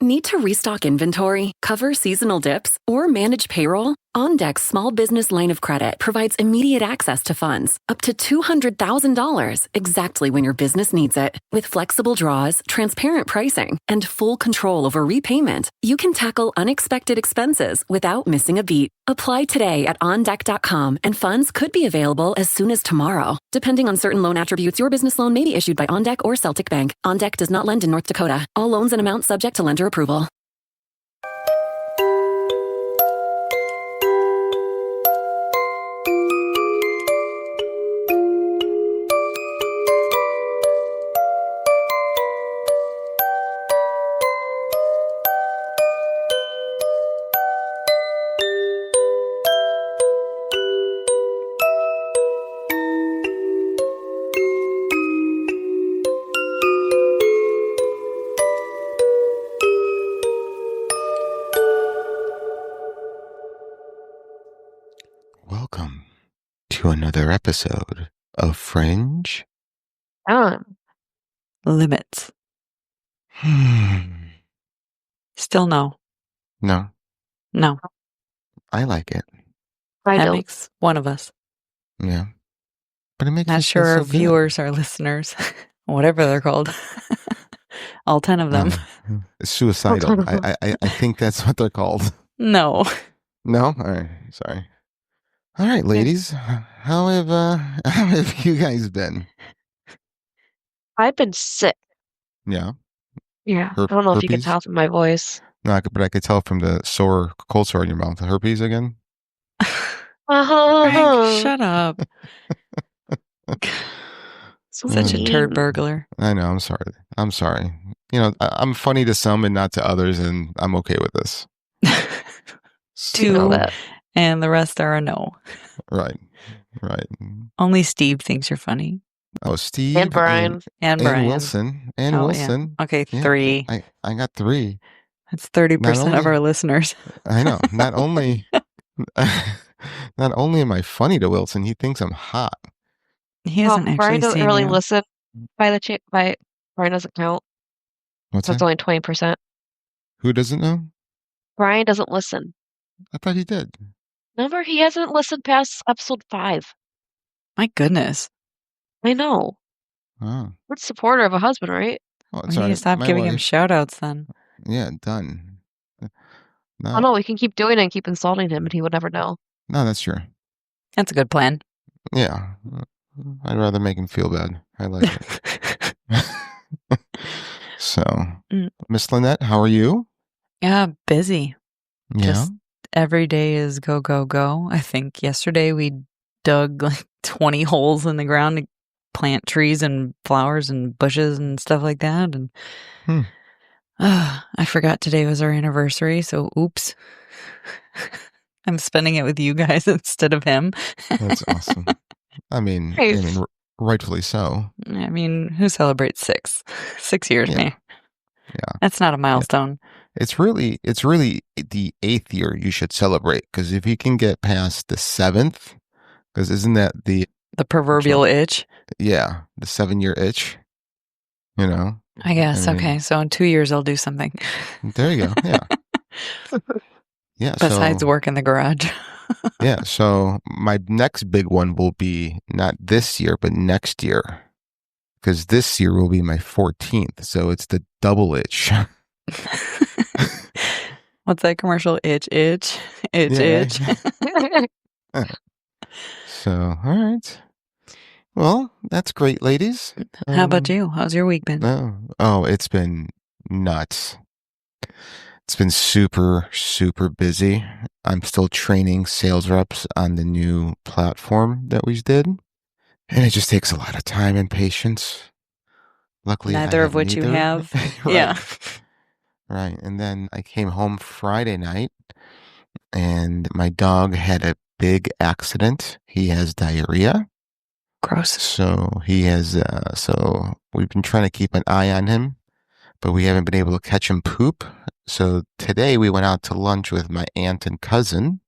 Need to restock inventory, cover seasonal dips, or manage payroll? OnDeck's small business line of credit provides immediate access to funds, up to $200,000, exactly when your business needs it. With flexible draws, transparent pricing, and full control over repayment, you can tackle unexpected expenses without missing a beat. Apply today at ondeck.com, and funds could be available as soon as tomorrow. Depending on certain loan attributes, your business loan may be issued by OnDeck or Celtic Bank. OnDeck does not lend in North Dakota. All loans and amounts subject to lender approval. Welcome to another episode of Fringe Limits. Still no. No, No. I like it. That makes one of us. Yeah. But it makes Not us feel sure our so good. viewers or listeners, whatever they're called. All 10 of them. Suicidal. I think that's what they're called. No. No? All right. Sorry. All right, ladies. How have you guys been? I've been sick. Yeah. Yeah. I don't know if you can herpes? tell from my voice. No, but I could tell from the cold sore in your mouth. Herpes again? Frank, shut up. Such a mean. turd burglar. I know. I'm sorry. You know, I'm funny to some and not to others, and I'm okay with this. Two, and the rest are a no. Right. Only Steve thinks you're funny. Oh, Steve. And Brian. And Brian. Wilson. Yeah. Okay, Yeah, 3. I got 3. That's 30% of our listeners. I know. Not only am I funny to Wilson, he thinks I'm hot. He hasn't actually Brian doesn't seen really you. listen by Brian doesn't count. What's So it's that? only 20%. Who doesn't know? Brian doesn't listen. I thought he did. Remember, he hasn't listened past episode 5. My goodness. I know. Oh. Good supporter of a husband, right? Well, We need to stop giving him shout outs then. Yeah, done. No. Oh no, we can keep doing it and keep insulting him, and he would never know. No, that's true. That's a good plan. Yeah. I'd rather make him feel bad. I like it. So, Miss Lynette, how are you? Yeah, busy. Yeah. Just every day is go, go, go. I think yesterday we dug like 20 holes in the ground to plant trees and flowers and bushes and stuff like that. And I forgot today was our anniversary, so oops. I'm spending it with you guys instead of him. That's awesome. I mean, rightfully so. I mean, who celebrates 6? 6 years, Yeah. man. Yeah. That's not a milestone. It's really the 8th year you should celebrate, because if you can get past the 7th, because isn't that the proverbial itch? Yeah, the 7-year itch. You know. I guess. I mean, okay, so in 2 years I'll do something. There you go. Yeah. Yeah. Besides work in the garage. Yeah. So my next big one will be not this year, but next year, because this year will be my 14th. So it's the double itch. What's that commercial? Itch. So, all right. Well, that's great, ladies. How about you? How's your week been? Oh, it's been nuts. It's been super, super busy. I'm still training sales reps on the new platform that we did. And it just takes a lot of time and patience. Luckily, neither of which you have. Right. Yeah. Right. And then I came home Friday night and my dog had a big accident. He has diarrhea. Gross. So he has, so we've been trying to keep an eye on him, but we haven't been able to catch him poop. So today we went out to lunch with my aunt and cousin,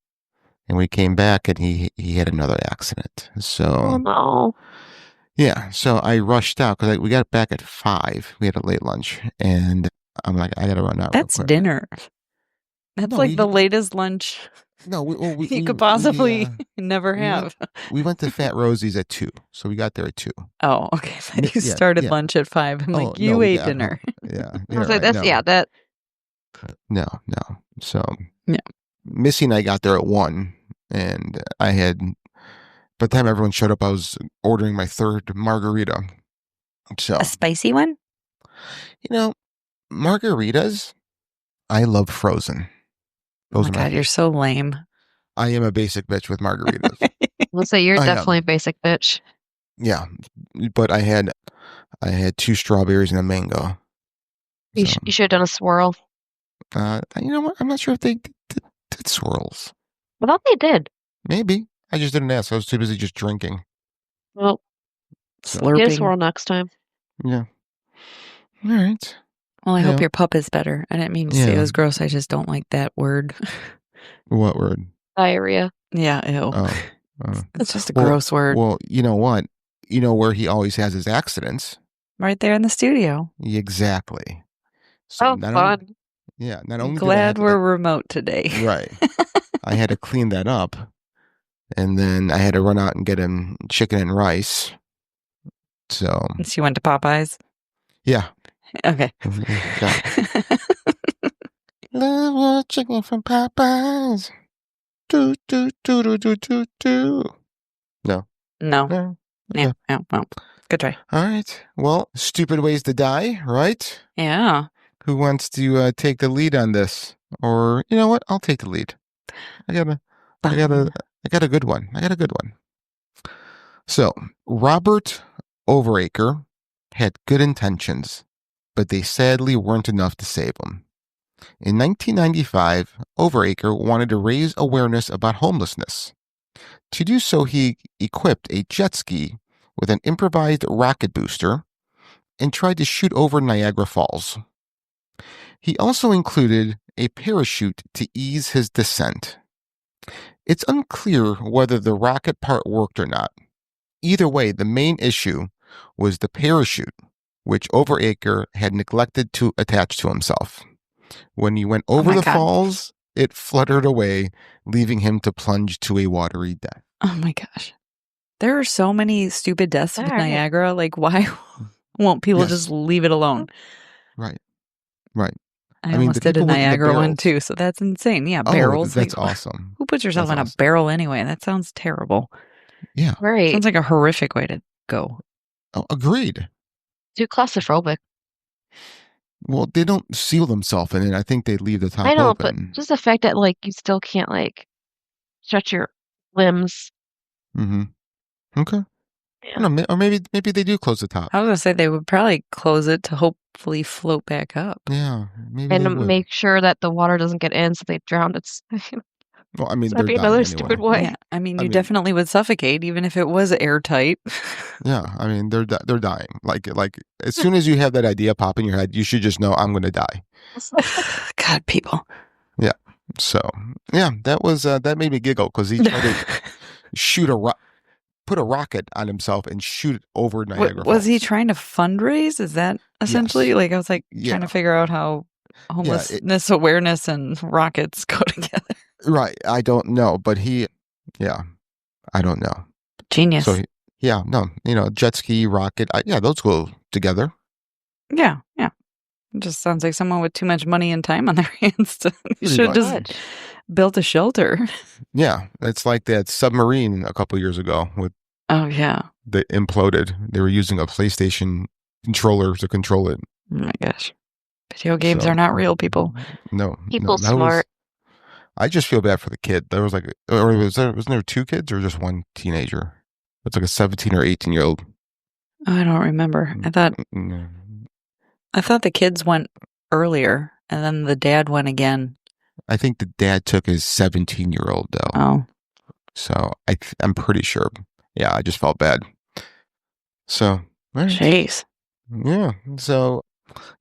and we came back and he had another accident. So, Oh no. Yeah, so I rushed out because we got back at 5. We had a late lunch, and I'm like, I gotta run out. That's real quick. dinner. That's No, like the latest lunch No, you could possibly never have. We went to Fat Rosie's at 2, so we got there at 2. Oh, okay. You started lunch at 5. I'm like, you ate dinner. Yeah, I was like, that's no. that. No. So yeah, Missy and I got there at 1, and I had. By the time everyone showed up, I was ordering my 3rd margarita. So a spicy one. Margaritas. I love frozen. Oh my God, you're so lame. I am a basic bitch with margaritas. Let's say you're definitely a basic bitch. Yeah, but I had 2 strawberries and a mango. You should have done a swirl. You know what? I'm not sure if they did swirls. I thought they did. Maybe. I just didn't ask. I was too busy just drinking. Well, slurping. Get a swirl next time. Yeah. All right. Well, I hope your pup is better. I didn't mean to say it was gross. I just don't like that word. What word? Diarrhea. Yeah, ew. It's just a gross word. Well, you know what? You know where he always has his accidents? Right there in the studio. Exactly. So fun. Not only glad we're remote today. Right. I had to clean that up. And then I had to run out and get him chicken and rice. So you went to Popeyes? Yeah. Okay. Love chicken from Popeyes. Do, do, do, do, do, do, do. No. Yeah. Well, good try. All right. Well, stupid ways to die, right? Yeah. Who wants to take the lead on this? Or, you know what? I'll take the lead. I got a good one. So, Robert Overacre had good intentions, but they sadly weren't enough to save him. In 1995, Overacre wanted to raise awareness about homelessness. To do so, he equipped a jet ski with an improvised rocket booster and tried to shoot over Niagara Falls. He also included a parachute to ease his descent. It's unclear whether the rocket part worked or not. Either way, the main issue was the parachute, which Overacre had neglected to attach to himself. When he went over the falls, it fluttered away, leaving him to plunge to a watery death. Oh my gosh. There are so many stupid deaths with Niagara. Like, why won't people just leave it alone? Right. I almost did a Niagara one too, so that's insane. Yeah, barrels. That's awesome. Who puts yourself in a barrel anyway? That sounds terrible. Yeah. Right. Sounds like a horrific way to go. Oh, agreed. Too claustrophobic. Well, they don't seal themselves in it. I think they leave the top open. I know, but just the fact that you still can't stretch your limbs. Mm-hmm. Okay. Yeah. I don't know, or maybe they do close the top. I was gonna say they would probably close it to hopefully float back up. Yeah, maybe. And they would. make sure that the water doesn't get in, so they drown. Well, I mean, that'd be another stupid way. Yeah, I mean, you definitely would suffocate even if it was airtight. Yeah, I mean, they're dying. Like as soon as you have that idea pop in your head, you should just know I'm going to die. God, people. Yeah. So yeah, that made me giggle because he tried to put a rocket on himself and shoot it over Niagara Falls. Was he trying to fundraise? Is that essentially I was trying to figure out how homelessness awareness and rockets go together. Right. I don't know, but I don't know. Genius. So jet ski, rocket. Those go together. Yeah. It just sounds like someone with too much money and time on their hands. Should have just built a shelter. Yeah. It's like that submarine a couple years ago with. Oh, yeah. That imploded. They were using a PlayStation controller to control it. Oh my gosh. Video games are not real, people. No. People smart. I just feel bad for the kid. There was wasn't there 2 kids or just one teenager? It's like a 17 or 18-year-old. Oh, I don't remember. I thought the kids went earlier and then the dad went again. I think the dad took his 17-year-old though. Oh. So I'm pretty sure. Yeah, I just felt bad. So. Right. Jeez. Yeah. So,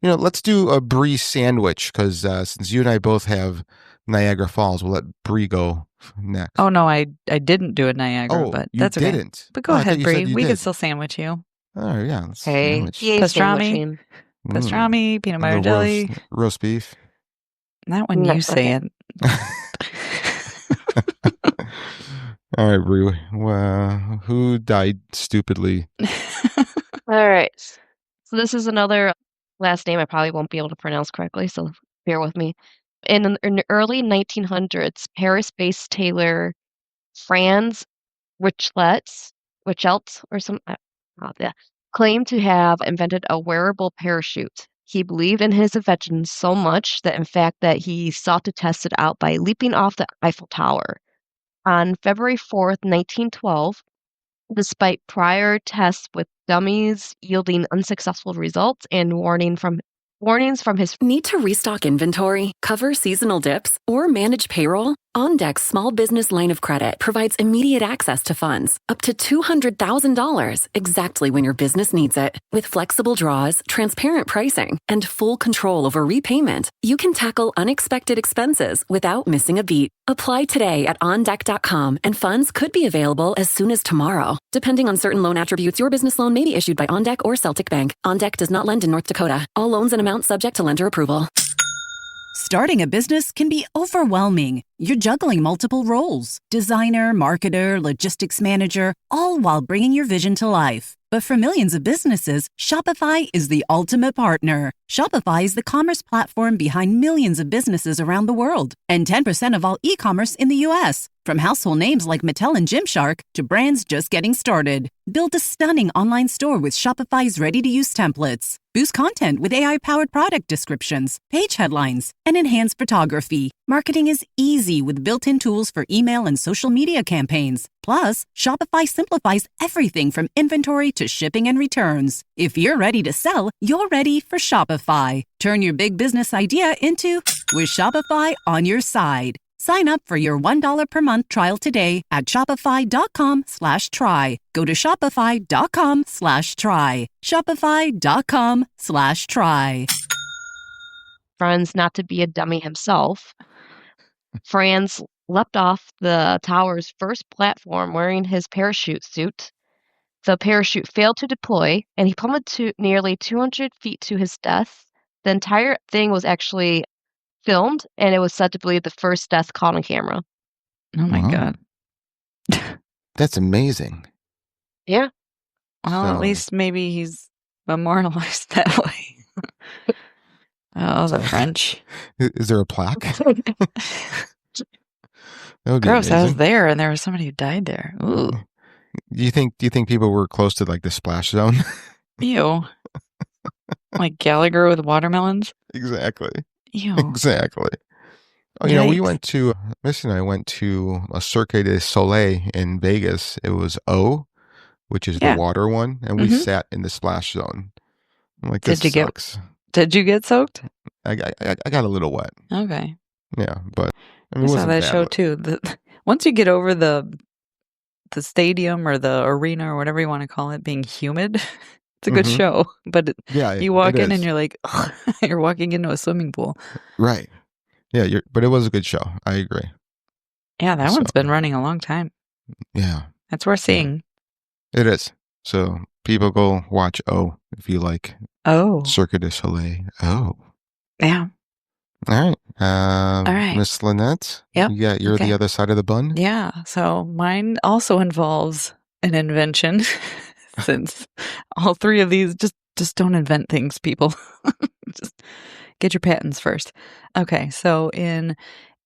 let's do a Bree sandwich because since you and I both have Niagara Falls, we'll let Bree go next. Oh, no, I didn't do a Niagara, but that's okay. You didn't? But go ahead, Bree. We can still sandwich you. Oh, yeah. Hey, pastrami. Pastrami, peanut butter The jelly. roast beef. Not when No, you say okay. it. All right, Brie. Well, who died stupidly? All right. So this is another last name I probably won't be able to pronounce correctly, so bear with me. In the early 1900s, Paris-based tailor Franz Richelt or some yeah, claimed to have invented a wearable parachute. He believed in his invention so much that in fact that he sought to test it out by leaping off the Eiffel Tower. On February 4th, 1912, despite prior tests with dummies yielding unsuccessful results and warnings from his Need to restock inventory, cover seasonal dips, or manage payroll? OnDeck's small business line of credit provides immediate access to funds, up to $200,000, exactly when your business needs it. With flexible draws, transparent pricing, and full control over repayment, you can tackle unexpected expenses without missing a beat. Apply today at OnDeck.com, and funds could be available as soon as tomorrow. Depending on certain loan attributes, your business loan may be issued by OnDeck or Celtic Bank. OnDeck does not lend in North Dakota. All loans and amounts subject to lender approval. Starting a business can be overwhelming. You're juggling multiple roles: designer, marketer, logistics manager, all while bringing your vision to life. But for millions of businesses, Shopify is the ultimate partner. Shopify is the commerce platform behind millions of businesses around the world, and 10% of all e-commerce in the U.S. From household names like Mattel and Gymshark to brands just getting started. Build a stunning online store with Shopify's ready-to-use templates. Boost content with AI-powered product descriptions, page headlines, and enhanced photography. Marketing is easy with built-in tools for email and social media campaigns. Plus, Shopify simplifies everything from inventory to shipping and returns. If you're ready to sell, you're ready for Shopify. Turn your big business idea into with Shopify on your side. Sign up for your $1 per month trial today at shopify.com/try. Go to shopify.com/try. Shopify.com/try. friends not to be a dummy himself. Franz leapt off the tower's first platform wearing his parachute suit. The parachute failed to deploy, and he plummeted to nearly 200 feet to his death. The entire thing was actually filmed, and it was said to be the first death caught on camera. Oh my Wow. God. That's amazing. Yeah. Well, at So- least maybe he's memorialized that way. Oh, the French. Is there a plaque? That would be Gross. I was amazing. there and there was somebody who died there. Ooh. Do you think people were close to like the splash zone? Ew. Like Gallagher with watermelons? Exactly. Ew. Exactly. Oh, we Yikes. went to Missy and I went to a Cirque du Soleil in Vegas. It was which is Yeah. the water one, and we Mhm. sat in the splash zone. I'm like, Did this you get- sucks. Did you get soaked? I got a little wet. Okay. Yeah, but I I mean, it saw wasn't that bad. show too. Once you get over the stadium or the arena or whatever you want to call it being humid, it's a good Mhm. show. But Yeah, you walk it in and is. you're like, ugh, you're walking into a swimming pool. Right. Yeah, but it was a good show. I agree. Yeah, that So- one's been running a long time. Yeah, That's worth seeing. it is. So people go watch if you like Oh, Cirque du Soleil. yeah. All right. right. Miss Lynette. Yep. You're Okay. the other side of the bun. Yeah. So mine also involves an invention since all three of these just don't invent things, people. Just get your patents first. Okay. So in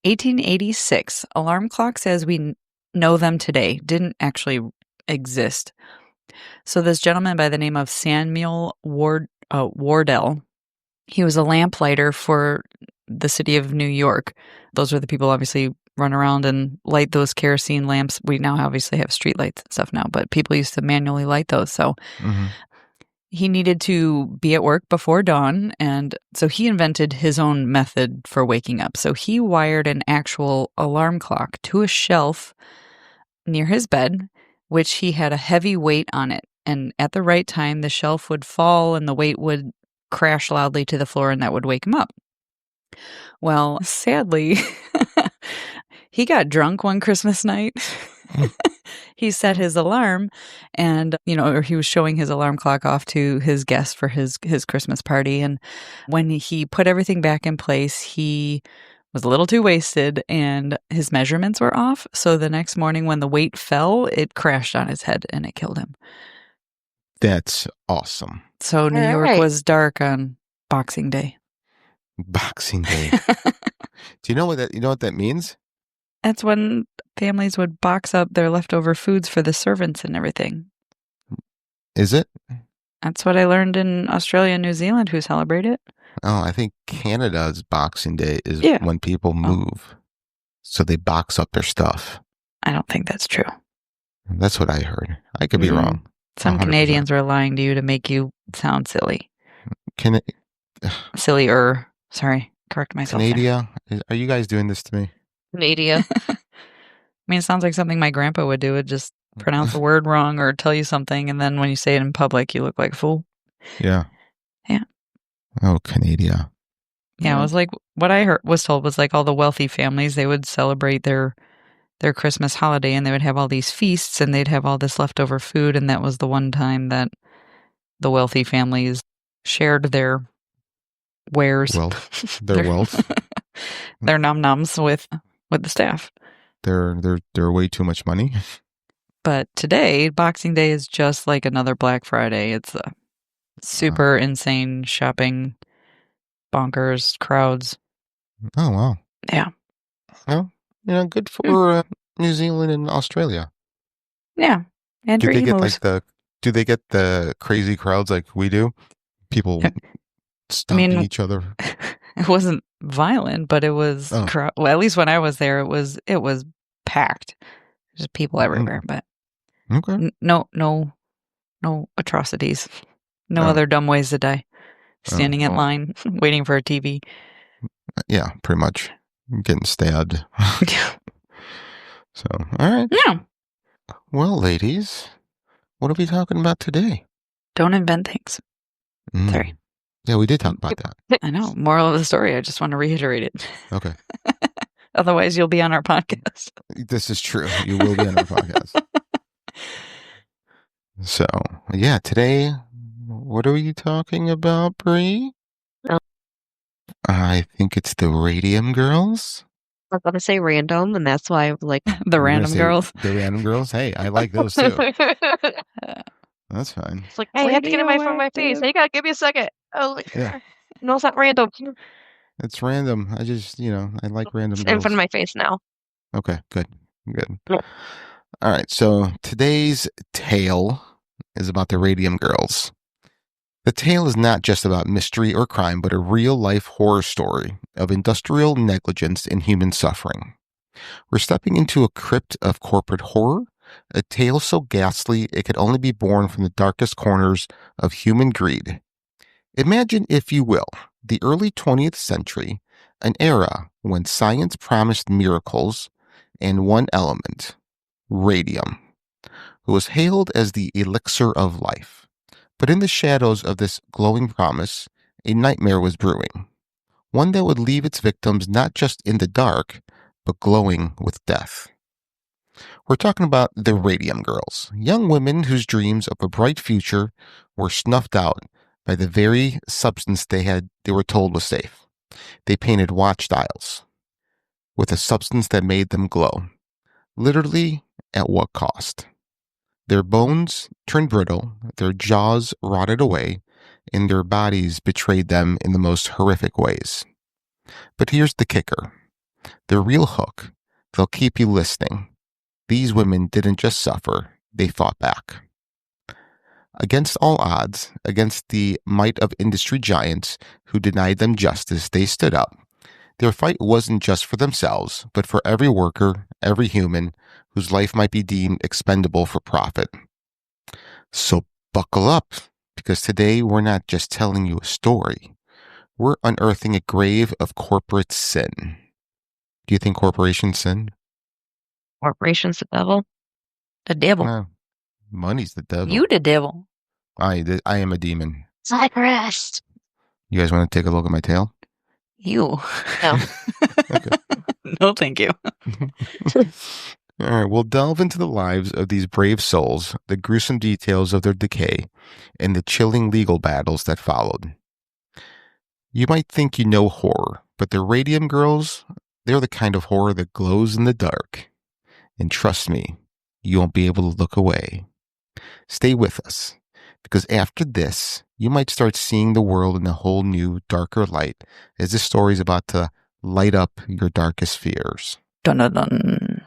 1886, alarm clocks as we know them today didn't actually exist. So this gentleman by the name of Samuel Wardell, he was a lamplighter for the city of New York. Those are the people obviously run around and light those kerosene lamps. We now obviously have street lights and stuff now, but people used to manually light those. So Mhm. he needed to be at work before dawn, and so he invented his own method for waking up. So he wired an actual alarm clock to a shelf near his bed, which he had a heavy weight on it. And at the right time, the shelf would fall and the weight would crash loudly to the floor, and that would wake him up. Well, sadly, he got drunk one Christmas night. he set his alarm and, or he was showing his alarm clock off to his guest for his Christmas party. And when he put everything back in place, he was a little too wasted and his measurements were off. So the next morning when the weight fell, it crashed on his head and it killed him. That's awesome. So New York was dark on Boxing Day. Boxing Day. Do you know what that means? That's when families would box up their leftover foods for the servants and everything. Is it? That's what I learned in Australia and New Zealand who celebrate it. Oh, I think Canada's Boxing Day is when people move. So they box up their stuff. I don't think that's true. That's what I heard. I could be wrong. Some 100%. Canadians were lying to you to make you sound silly. Sillier. Sorry, correct myself. Canada? Are you guys doing this to me? Canada. I mean, it sounds like something my grandpa would do. Would just pronounce a word wrong or tell you something, and then when you say it in public, you look like a fool. Yeah. Yeah. Oh, Canada. Yeah, it was like what I was told was like all the wealthy families, they would celebrate their Christmas holiday and they would have all these feasts and they'd have all this leftover food, and that was the one time that the wealthy families shared their wares. Wealth. Their wealth. Their num-nums with the staff. They're way too much money. But today, Boxing Day is just like another Black Friday. It's a super insane shopping, bonkers crowds. Oh, wow. Yeah. Well, good for New Zealand and Australia. Yeah. And do they get the crazy crowds like we do? People stomping each other. It wasn't violent, but it was well, at least when I was there, it was packed. There's people everywhere, but no atrocities. No other dumb ways to die. Standing in line, waiting for a TV. Yeah, pretty much. Getting stabbed. So, all right. Yeah. Well, ladies, what are we talking about today? Don't invent things. Sorry. Yeah, we did talk about that. I know. Moral of the story, I just want to reiterate it. Okay. Otherwise, you'll be on our podcast. This is true. You will be on our podcast. So, yeah, today, what are we talking about, Bree? I think it's the Radium Girls. I was going to say random, and that's why I was like... The Random Girls. The Random Girls? Hey, I like those too. That's fine. It's like, hey, I have to get it from my face. Hey, you got to give me a second. Oh, yeah. No, it's not random. It's random. I just, I like random girls. In front of my face now. Okay, good. Yeah. All right, so today's tale is about the Radium Girls. The tale is not just about mystery or crime, but a real-life horror story of industrial negligence and human suffering. We're stepping into a crypt of corporate horror, a tale so ghastly it could only be born from the darkest corners of human greed. Imagine, if you will, the early 20th century, an era when science promised miracles and one element, radium, who was hailed as the elixir of life. But in the shadows of this glowing promise, a nightmare was brewing, one that would leave its victims not just in the dark, but glowing with death. We're talking about the Radium Girls, young women whose dreams of a bright future were snuffed out by the very substance they were told was safe. They painted watch dials with a substance that made them glow. Literally, at what cost? Their bones turned brittle, their jaws rotted away, and their bodies betrayed them in the most horrific ways. But here's the kicker. The real hook. They'll keep you listening. These women didn't just suffer, they fought back. Against all odds, against the might of industry giants who denied them justice, they stood up. Their fight wasn't just for themselves, but for every worker, every human, whose life might be deemed expendable for profit. So buckle up, because today we're not just telling you a story. We're unearthing a grave of corporate sin. Do you think corporations sin? Corporations the devil? The devil. Money's the devil. You the devil. I am a demon. Cypress. You guys want to take a look at my tail? You. No. Okay. No, thank you. All right, we'll delve into the lives of these brave souls, the gruesome details of their decay, and the chilling legal battles that followed. You might think you know horror, but the Radium Girls, they're the kind of horror that glows in the dark. And trust me, you won't be able to look away. Stay with us, because after this, you might start seeing the world in a whole new, darker light as this story is about to light up your darkest fears. Dun dun dun.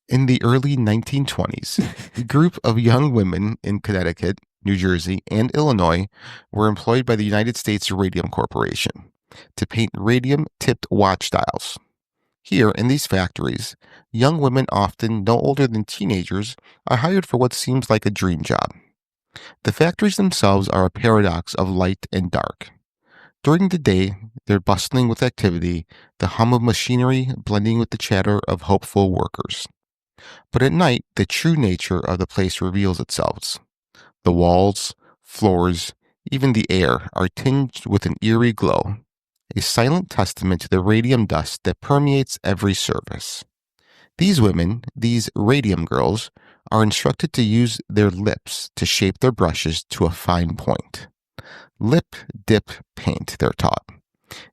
In the early 1920s, a group of young women in Connecticut, New Jersey, and Illinois were employed by the United States Radium Corporation to paint radium-tipped watch dials. Here, in these factories, young women, often no older than teenagers, are hired for what seems like a dream job. The factories themselves are a paradox of light and dark. During the day, they're bustling with activity, the hum of machinery blending with the chatter of hopeful workers. But at night, the true nature of the place reveals itself. The walls, floors, even the air are tinged with an eerie glow, a silent testament to the radium dust that permeates every surface. These women, these Radium Girls, are instructed to use their lips to shape their brushes to a fine point. Lip, dip, paint, they're taught,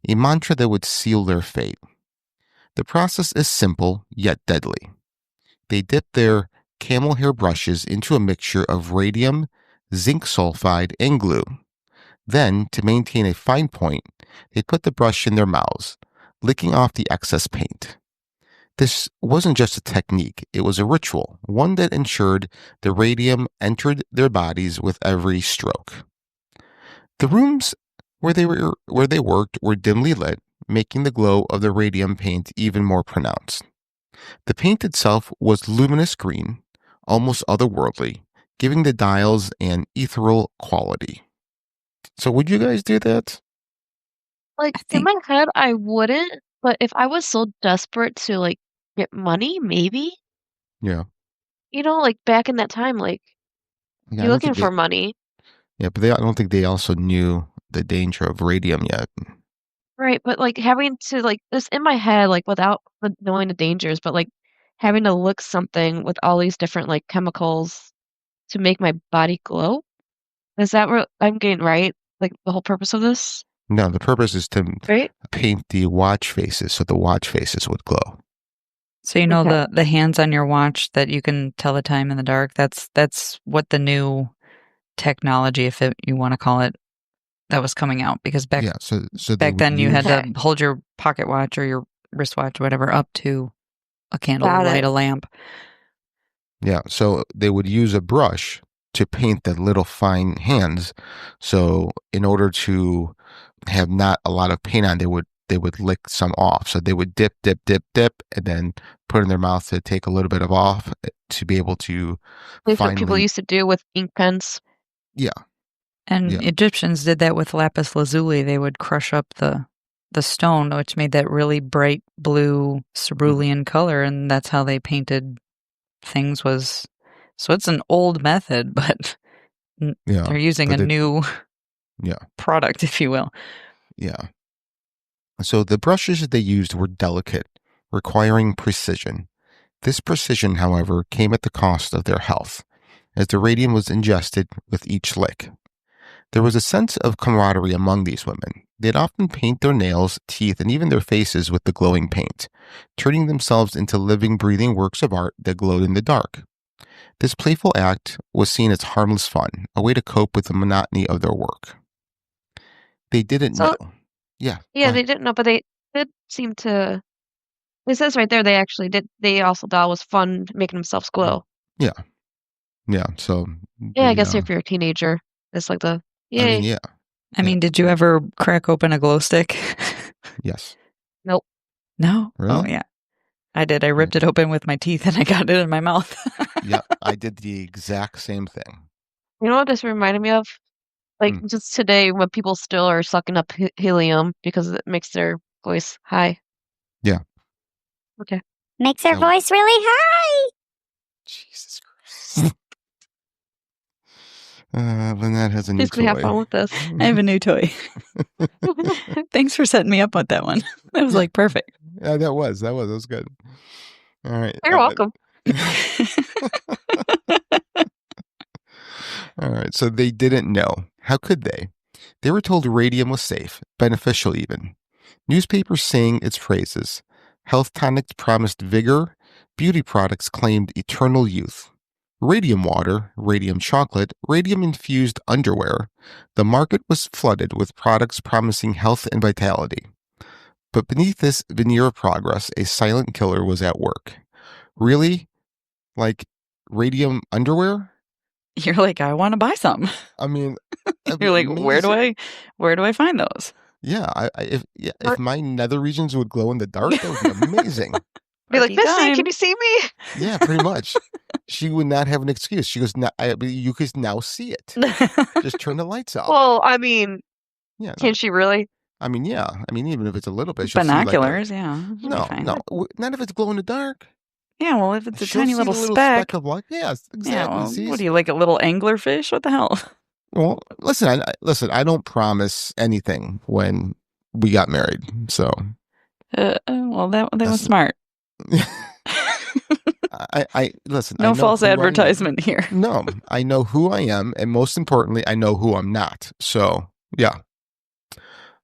a mantra that would seal their fate. The process is simple, yet deadly. They dip their camel hair brushes into a mixture of radium, zinc sulfide, and glue. Then, to maintain a fine point, they put the brush in their mouths, licking off the excess paint. This wasn't just a technique, it was a ritual, one that ensured the radium entered their bodies with every stroke. The rooms where they worked were dimly lit, making the glow of the radium paint even more pronounced. The paint itself was luminous green, almost otherworldly, giving the dials an ethereal quality. So would you guys do that? Like, in my head, I wouldn't, but if I was so desperate to, like, get money, maybe? Yeah. You know, like, back in that time, like, Yeah, you're looking for money. Yeah, but I don't think they also knew the danger of radium yet. Right, but, like, having to, like, this in my head, like, without knowing the dangers, but, like, having to lick something with all these different, like, chemicals to make my body glow? Is that what I'm getting right? Like, the whole purpose of this? No, the purpose is to Right? paint the watch faces so the watch faces would glow. So you know Okay. the hands on your watch that you can tell the time in the dark? That's what the new technology, if you want to call it, that was coming out. Because back So they back would then you had Okay. to hold your pocket watch or your wristwatch, whatever, up to a candle to Got light it. a lamp. Yeah, so they would use a brush to paint the little fine hands. So in order to have not a lot of paint on, they would lick some off. So they would dip, dip, dip, dip, and then put in their mouth to take a little bit of off to be able to That's what people finally. used to do with ink pens. Yeah, And Yeah. Egyptians did that with lapis lazuli. They would crush up the stone, which made that really bright blue cerulean color, and that's how they painted things. So it's an old method, but yeah. they're using but a new Yeah. product, if you will. Yeah. So the brushes that they used were delicate, requiring precision. This precision, however, came at the cost of their health, as the radium was ingested with each lick. There was a sense of camaraderie among these women. They'd often paint their nails, teeth, and even their faces with the glowing paint, turning themselves into living, breathing works of art that glowed in the dark. This playful act was seen as harmless fun, a way to cope with the monotony of their work. They didn't So, know. Yeah. yeah, they didn't know, but they did seem to. It says right there they actually did. They also thought it was fun making themselves glow. Yeah. Yeah. So Yeah, I guess if you're a teenager, it's like the I mean, yay. yeah. I mean, did you ever crack open a glow stick? Yes. Nope. No? Really? Oh, yeah. I did. I ripped it open with my teeth and I got it in my mouth. Yeah, I did the exact same thing. You know what this reminded me of? Like just today when people still are sucking up helium because it makes their voice high. Yeah. Okay. Makes their So- voice really high. Jesus Christ. Lynette has a new She's gonna have toy. fun with this. I have a new toy. Thanks for setting me up with that one. That was like perfect. Yeah, that was good. All right. You're welcome. All right. So they didn't know. How could they? They were told radium was safe, beneficial even. Newspapers sang its praises. Health tonics promised vigor. Beauty products claimed eternal youth. Radium water, radium chocolate, radium-infused underwear. The market was flooded with products promising health and vitality. But beneath this veneer of progress, a silent killer was at work. Really? Like radium underwear? You're like, I want to buy some. I mean, that'd be You're like, where do amazing. I find those? Yeah, if my nether regions would glow in the dark, that would be amazing. Be like, Party Missy, time. can you see me? Yeah, pretty much. She would not have an excuse. She goes, you could now see it. Just turn the lights out. Well, I mean, Yeah, can she really? I mean, yeah. I mean, even if it's a little bit, she'll Binoculars, see yeah. She'll be no, fine. no, not if it's glow in the dark. Yeah, well, if it's a She'll tiny see little the little speck. of light. Yes, exactly. Yeah, well, See? what do you like, a little anglerfish? What the hell? Well, listen, I don't promise anything when we got married, so. Well, that was smart. I listen. No I know false who I am. advertisement here. No, I know who I am, and most importantly, I know who I'm not. So, yeah.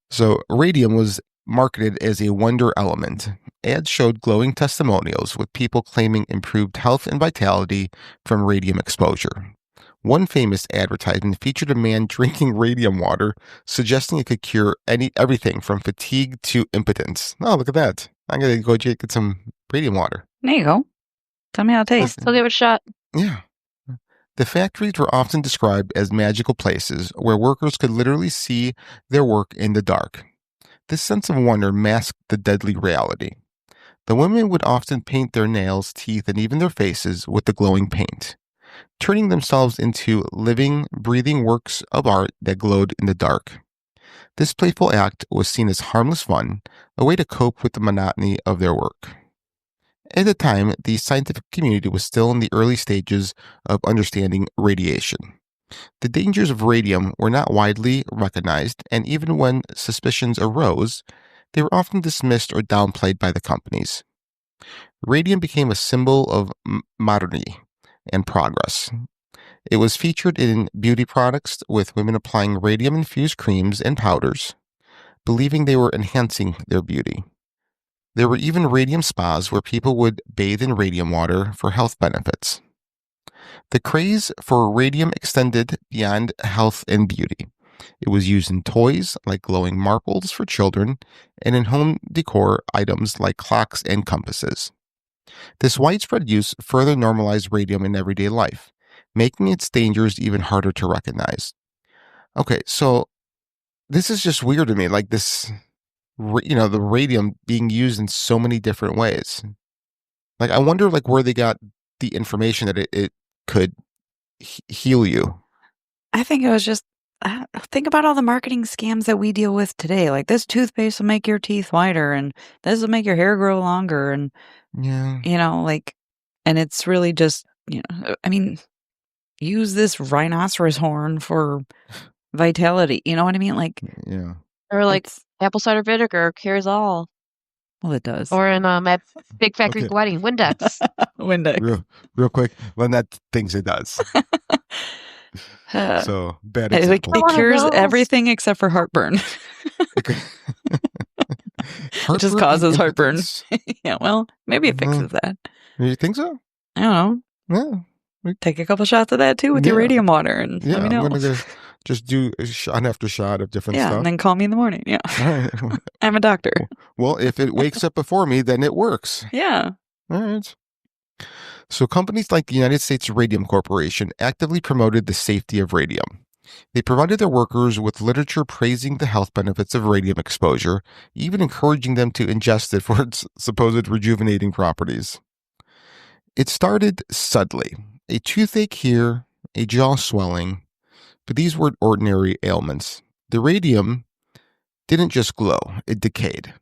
So, radium was marketed as a wonder element. Ads showed glowing testimonials with people claiming improved health and vitality from radium exposure. One famous advertisement featured a man drinking radium water, suggesting it could cure everything from fatigue to impotence. Oh, look at that. I'm going to go get some radium water. There you go. Tell me how it tastes. So give it a shot. Yeah. The factories were often described as magical places where workers could literally see their work in the dark. This sense of wonder masked the deadly reality. The women would often paint their nails, teeth, and even their faces with the glowing paint, turning themselves into living, breathing works of art that glowed in the dark. This playful act was seen as harmless fun, a way to cope with the monotony of their work. At the time, the scientific community was still in the early stages of understanding radiation. The dangers of radium were not widely recognized, and even when suspicions arose, they were often dismissed or downplayed by the companies. Radium became a symbol of modernity and progress. It was featured in beauty products, with women applying radium-infused creams and powders, believing they were enhancing their beauty. There were even radium spas where people would bathe in radium water for health benefits. The craze for radium extended beyond health and beauty. It was used in toys like glowing marbles for children and in home decor items like clocks and compasses. This widespread use further normalized radium in everyday life, making its dangers even harder to recognize. Okay, so this is just weird to me, like this, the radium being used in so many different ways. Like, I wonder, like, where they got the information that it could heal you. I think it was just, think about all the marketing scams that we deal with today. Like, this toothpaste will make your teeth whiter, and this will make your hair grow longer, and Yeah. And it's really just, I mean, use this rhinoceros horn for vitality. You know what I mean? Like, yeah. Or like apple cider vinegar cures all. Well, it does. Or in a big fat Greek wedding, Windex. Windex. Real quick, Lynette thinks it does. So bad example. It cures everything except for heartburn. It just causes heartburn. Yeah, well, maybe it fixes that. You think so? I don't know. Yeah. Take a couple shots of that too with your radium water and let me know. I'm going to just do a shot after shot of different stuff. Yeah, and then call me in the morning. Yeah. All right. I'm a doctor. Well, if it wakes up before me, then it works. Yeah. All right. So companies like the United States Radium Corporation actively promoted the safety of radium. They provided their workers with literature praising the health benefits of radium exposure, even encouraging them to ingest it for its supposed rejuvenating properties. It started subtly. A toothache here, a jaw swelling, but these weren't ordinary ailments. The radium didn't just glow, it decayed.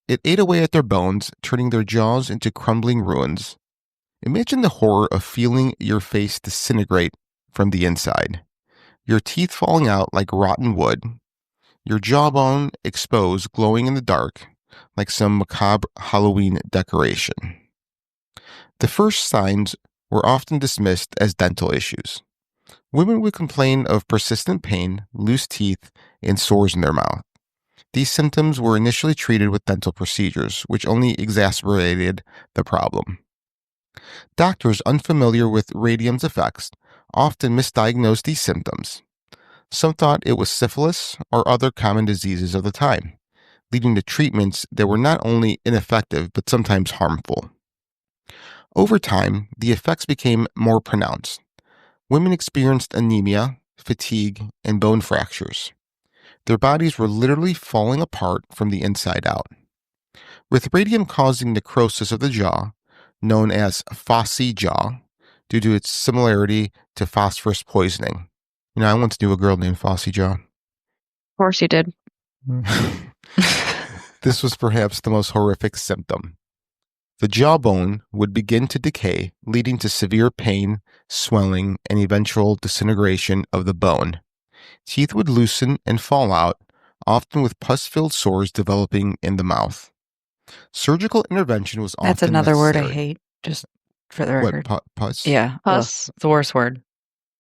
It ate away at their bones, turning their jaws into crumbling ruins. Imagine the horror of feeling your face disintegrate from the inside. Your teeth falling out like rotten wood. Your jawbone exposed, glowing in the dark, like some macabre Halloween decoration. The first signs were often dismissed as dental issues. Women would complain of persistent pain, loose teeth, and sores in their mouth. These symptoms were initially treated with dental procedures, which only exacerbated the problem. Doctors unfamiliar with radium's effects often misdiagnosed these symptoms. Some thought it was syphilis or other common diseases of the time, leading to treatments that were not only ineffective but sometimes harmful. Over time, the effects became more pronounced. Women experienced anemia, fatigue, and bone fractures. Their bodies were literally falling apart from the inside out. With radium causing necrosis of the jaw, known as phossy jaw, due to its similarity to phosphorus poisoning. I once knew a girl named Phossy Jaw. Of course you did. This was perhaps the most horrific symptom. The jawbone would begin to decay, leading to severe pain, swelling, and eventual disintegration of the bone. Teeth would loosen and fall out, often with pus-filled sores developing in the mouth. Surgical intervention was often That's another word I necessary. hate, just for the record. What, pus? Yeah. Pus. It's the worst word.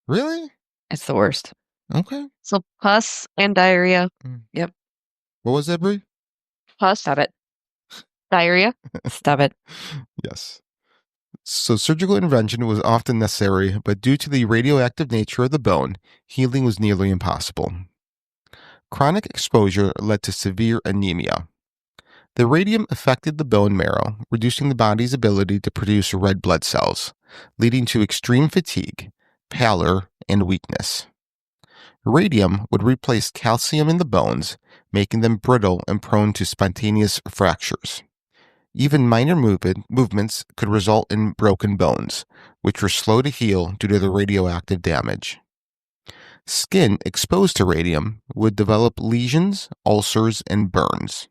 Really? It's the worst. Okay. So pus and diarrhea. Yep. What was that, Brie? Pus. Stop it. Diarrhea. Stop it. Yes. So surgical intervention was often necessary, but due to the radioactive nature of the bone, healing was nearly impossible. Chronic exposure led to severe anemia. The radium affected the bone marrow, reducing the body's ability to produce red blood cells, leading to extreme fatigue, pallor, and weakness. Radium would replace calcium in the bones, making them brittle and prone to spontaneous fractures. Even minor movements could result in broken bones, which were slow to heal due to the radioactive damage. Skin exposed to radium would develop lesions, ulcers, and burns.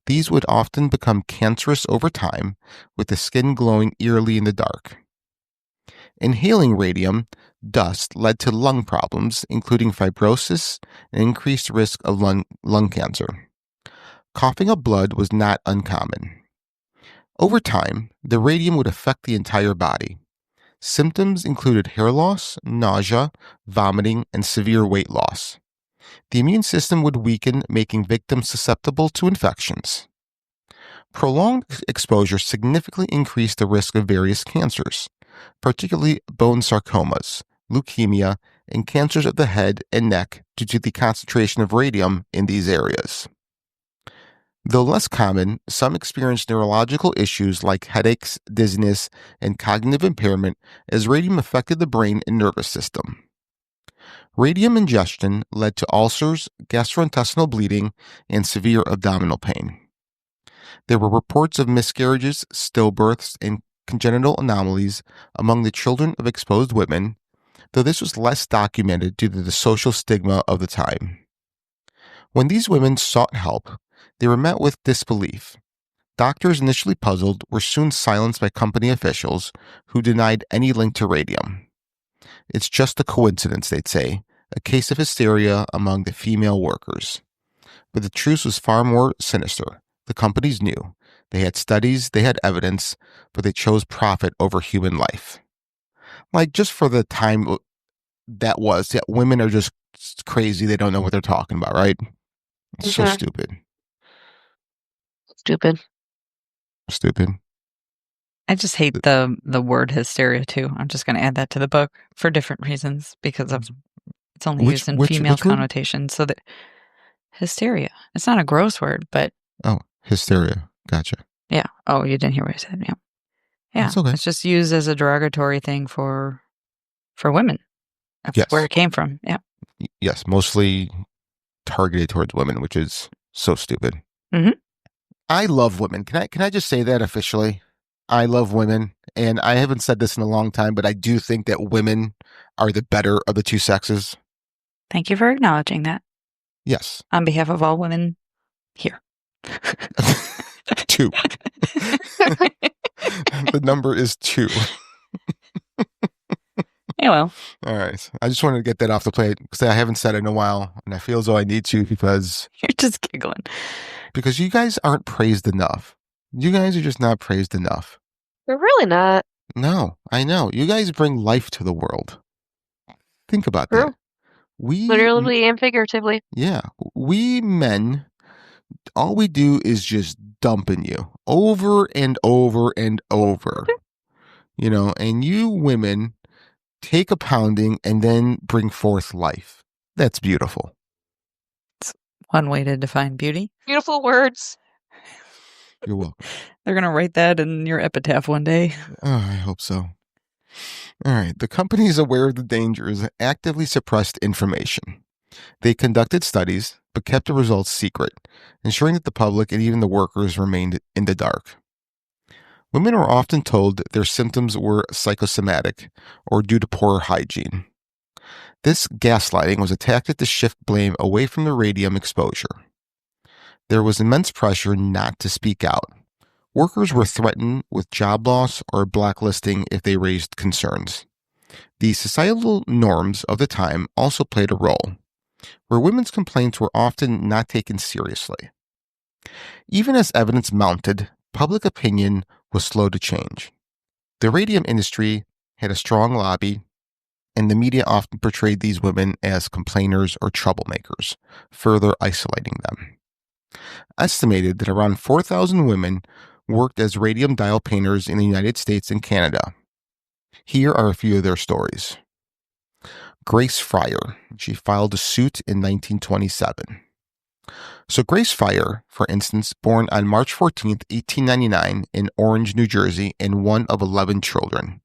These would often become cancerous over time, with the skin glowing eerily in the dark. Inhaling radium dust led to lung problems, including fibrosis and increased risk of lung cancer. Coughing up blood was not uncommon. Over time, the radium would affect the entire body. Symptoms included hair loss, nausea, vomiting, and severe weight loss. The immune system would weaken, making victims susceptible to infections. Prolonged exposure significantly increased the risk of various cancers, particularly bone sarcomas, leukemia, and cancers of the head and neck due to the concentration of radium in these areas. Though less common, some experienced neurological issues like headaches, dizziness, and cognitive impairment as radium affected the brain and nervous system. Radium ingestion led to ulcers, gastrointestinal bleeding, and severe abdominal pain. There were reports of miscarriages, stillbirths, and congenital anomalies among the children of exposed women, though this was less documented due to the social stigma of the time. When these women sought help, they were met with disbelief. Doctors initially puzzled were soon silenced by company officials who denied any link to radium. It's just a coincidence, they'd say, a case of hysteria among the female workers. But the truth was far more sinister. The companies knew. They had studies, they had evidence, but they chose profit over human life. Like, just for the time that women are just crazy. They don't know what they're talking about, right? It's so stupid. Stupid. I just hate the word hysteria too. I'm just going to add that to the book for different reasons because it's only used in female connotations. So that hysteria. It's not a gross word, but hysteria. Gotcha. Yeah. Oh, you didn't hear what I said. Yeah. Yeah. It's okay. It's just used as a derogatory thing for women. That's where it came from. Yeah. Yes, mostly targeted towards women, which is so stupid. Mm-hmm. I love women. Can I just say that officially? I love women, and I haven't said this in a long time, but I do think that women are the better of the two sexes. Thank you for acknowledging that. Yes. On behalf of all women here. 2. The number is 2. Yeah, well. All right. I just wanted to get that off the plate because I haven't said it in a while, and I feel as though I need to because... You're just giggling. Because you guys aren't praised enough. You guys are just not praised enough. They're really not. No, I know. You guys bring life to the world. Think about that. True. We, Literally and figuratively. yeah, we men, all we do is just dump in you over and over and over, and you women take a pounding and then bring forth life. That's beautiful. It's one way to define beauty. Beautiful words. You're welcome. They're going to write that in your epitaph one day. Oh, I hope so. All right. The company is aware of the dangers, actively suppressed information. They conducted studies, but kept the results secret, ensuring that the public and even the workers remained in the dark. Women were often told that their symptoms were psychosomatic or due to poor hygiene. This gaslighting was a tactic to shift blame away from the radium exposure. There was immense pressure not to speak out. Workers were threatened with job loss or blacklisting if they raised concerns. The societal norms of the time also played a role, where women's complaints were often not taken seriously. Even as evidence mounted, public opinion was slow to change. The radium industry had a strong lobby, and the media often portrayed these women as complainers or troublemakers, further isolating them. Estimated that around 4,000 women worked as radium dial painters in the United States and Canada. Here are a few of their stories. Grace Fryer. She filed a suit in 1927. So Grace Fryer, for instance, born on March 14, 1899 in Orange, New Jersey, and one of 11 children.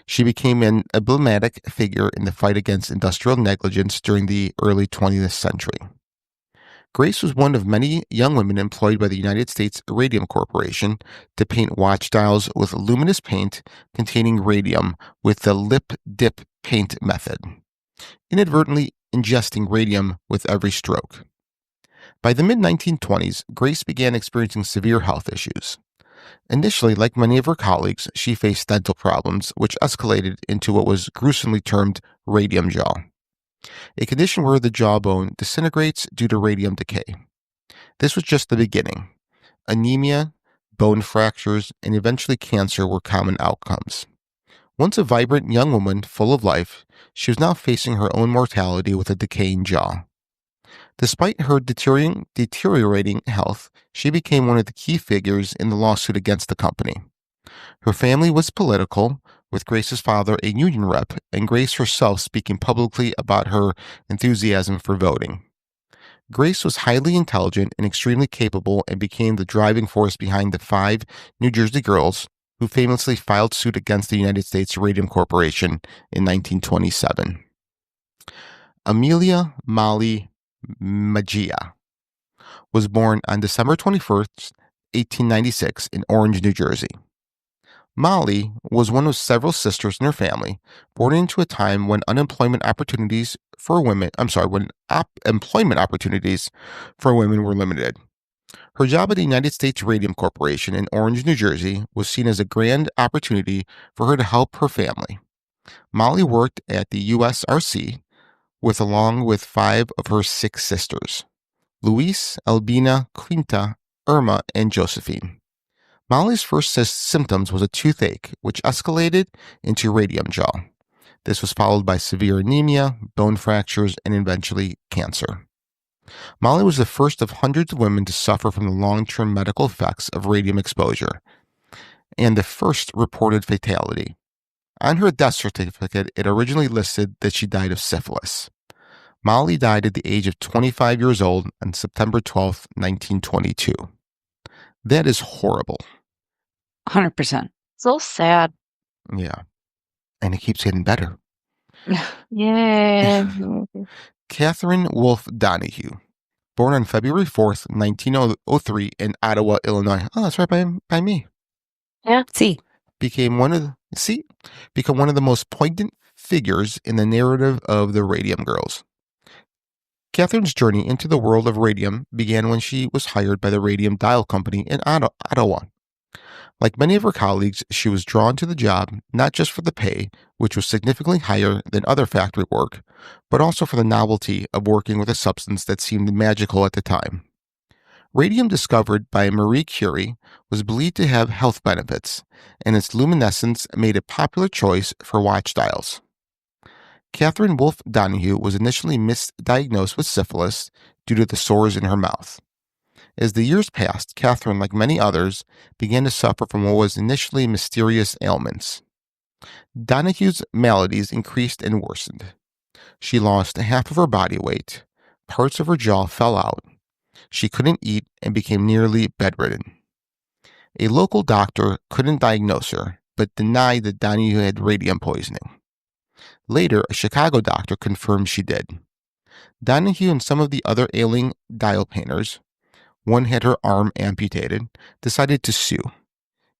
She became an emblematic figure in the fight against industrial negligence during the early 20th century. Grace was one of many young women employed by the United States Radium Corporation to paint watch dials with luminous paint containing radium with the lip dip paint method, inadvertently ingesting radium with every stroke. By the mid-1920s, Grace began experiencing severe health issues. Initially, like many of her colleagues, she faced dental problems, which escalated into what was gruesomely termed radium jaw, a condition where the jawbone disintegrates due to radium decay. This was just the beginning. Anemia, bone fractures, and eventually cancer were common outcomes. Once a vibrant young woman full of life, she was now facing her own mortality with a decaying jaw. Despite her deteriorating health, she became one of the key figures in the lawsuit against the company. Her family was political, with Grace's father a union rep, and Grace herself speaking publicly about her enthusiasm for voting. Grace was highly intelligent and extremely capable and became the driving force behind the 5 New Jersey girls who famously filed suit against the United States Radium Corporation in 1927. Amelia Molly Magia was born on December 21st, 1896 in Orange, New Jersey. Molly was one of several sisters in her family, born into a time when employment opportunities for women were limited. Her job at the United States Radium Corporation in Orange, New Jersey was seen as a grand opportunity for her to help her family. Molly worked at the USRC along with 5 of her 6 sisters, Luis, Albina, Quinta, Irma, and Josephine. Molly's first symptoms was a toothache, which escalated into radium jaw. This was followed by severe anemia, bone fractures, and eventually cancer. Molly was the first of hundreds of women to suffer from the long-term medical effects of radium exposure, and the first reported fatality. On her death certificate, it originally listed that she died of syphilis. Molly died at the age of 25 years old on September 12, 1922. That is horrible. 100%. So sad. Yeah. And it keeps getting better. Yeah. Catherine Wolfe Donahue, born on February 4th, 1903 in Ottawa, Illinois. Oh, that's right by me. Yeah. See. Become one of the most poignant figures in the narrative of the Radium Girls. Catherine's journey into the world of radium began when she was hired by the Radium Dial Company in Ottawa. Like many of her colleagues, she was drawn to the job not just for the pay, which was significantly higher than other factory work, but also for the novelty of working with a substance that seemed magical at the time. Radium, discovered by Marie Curie, was believed to have health benefits, and its luminescence made a popular choice for watch dials. Catherine Wolfe Donahue was initially misdiagnosed with syphilis due to the sores in her mouth. As the years passed, Catherine, like many others, began to suffer from what was initially mysterious ailments. Donahue's maladies increased and worsened. She lost half of her body weight, parts of her jaw fell out, she couldn't eat and became nearly bedridden. A local doctor couldn't diagnose her, but denied that Donahue had radium poisoning. Later, a Chicago doctor confirmed she did. Donahue and some of the other ailing dial painters, one had her arm amputated, decided to sue.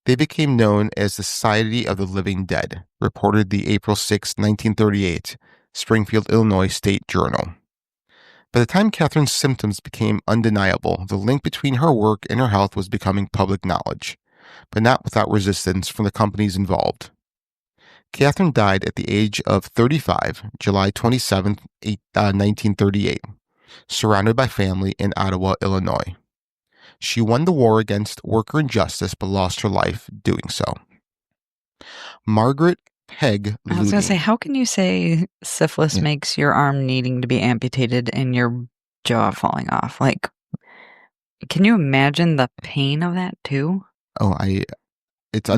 They became known as the Society of the Living Dead, reported the April 6, 1938, Springfield, Illinois State Journal. By the time Catherine's symptoms became undeniable, the link between her work and her health was becoming public knowledge, but not without resistance from the companies involved. Catherine died at the age of 35, July 27, 1938, surrounded by family in Ottawa, Illinois. She won the war against worker injustice but lost her life doing so. Margaret Peg I was going to say, Looney. how can you say syphilis Yeah. makes your arm needing to be amputated and your jaw falling off? Like, can you imagine the pain of that too? Oh, it's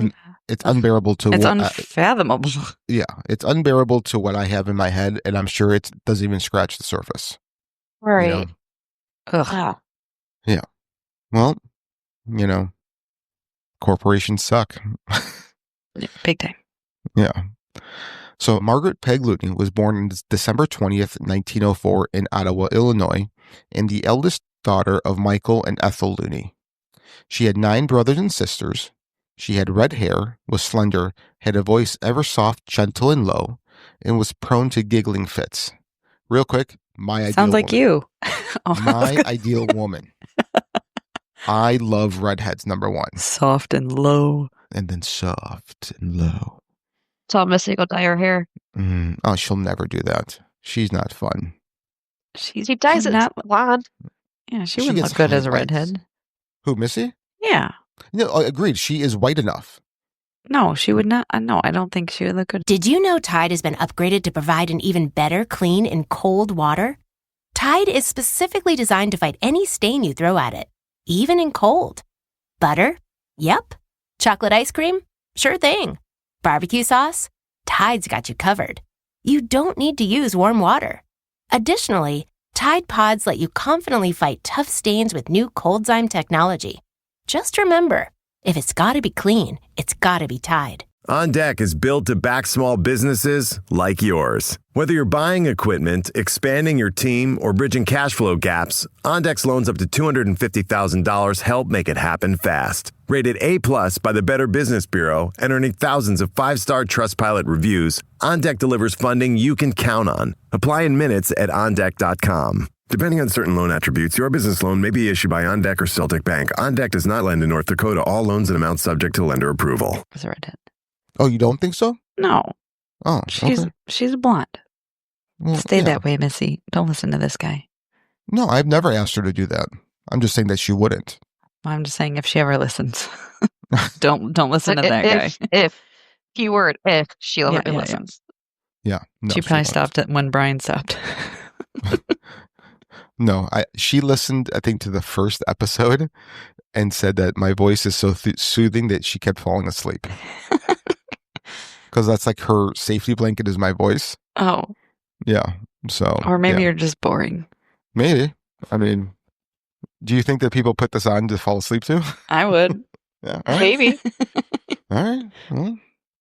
unbearable to It's what unfathomable. it's unbearable to what I have in my head, and I'm sure it doesn't even scratch the surface. Right. You know? Ugh. Ah. Well, corporations suck. Yeah, big time. Yeah. So Margaret Peg Looney was born on December 20th, 1904 in Ottawa, Illinois, and the eldest daughter of Michael and Ethel Looney. She had 9 brothers and sisters. She had red hair, was slender, had a voice ever soft, gentle, and low, and was prone to giggling fits. Real quick, my ideal Sounds like woman. you. My ideal woman. I love redheads, number 1. Soft and low. And then soft and low. Tell Missy go dye her hair. Oh, she'll never do that. She's not fun. She dyes it not. blonde. Yeah, she She wouldn't gets look good as a highlights. redhead. Who, Missy? Yeah. No, agreed. She is white enough. No, she would not. No, I don't think she would look good. Did you know Tide has been upgraded to provide an even better clean in cold water? Tide is specifically designed to fight any stain you throw at it, even in cold. Butter? Yep. Chocolate ice cream? Sure thing. Barbecue sauce? Tide's got you covered. You don't need to use warm water. Additionally, Tide Pods let you confidently fight tough stains with new ColdZyme technology. Just remember, if it's gotta be clean, it's gotta be Tide. On Deck is built to back small businesses like yours. Whether you're buying equipment, expanding your team, or bridging cash flow gaps, On Deck's loans up to $250,000 help make it happen fast. Rated A+ by the Better Business Bureau and earning thousands of 5-star Trustpilot reviews, On Deck delivers funding you can count on. Apply in minutes at OnDeck.com. Depending on certain loan attributes, your business loan may be issued by OnDeck or Celtic Bank. OnDeck does not lend in North Dakota. All loans and amounts subject to lender approval. As a redhead. Oh, you don't think so? No, Oh, okay. she's a blonde. Well, Stay yeah. that way, Missy. Don't listen to this guy. No, I've never asked her to do that. I'm just saying that she wouldn't. I'm just saying if she ever listens, don't listen to that guy. If keyword if Sheila Yeah, really yeah, listens. Yeah. No, she probably won't. stopped it when Brian stopped. No, she listened, I think, to the first episode and said that my voice is so soothing that she kept falling asleep. Because that's like her safety blanket is my voice. Oh, Yeah. So. or maybe yeah. you're just boring. Maybe. I mean, do you think that people put this on to fall asleep to? I would. Yeah. All right. Maybe. All right. Well,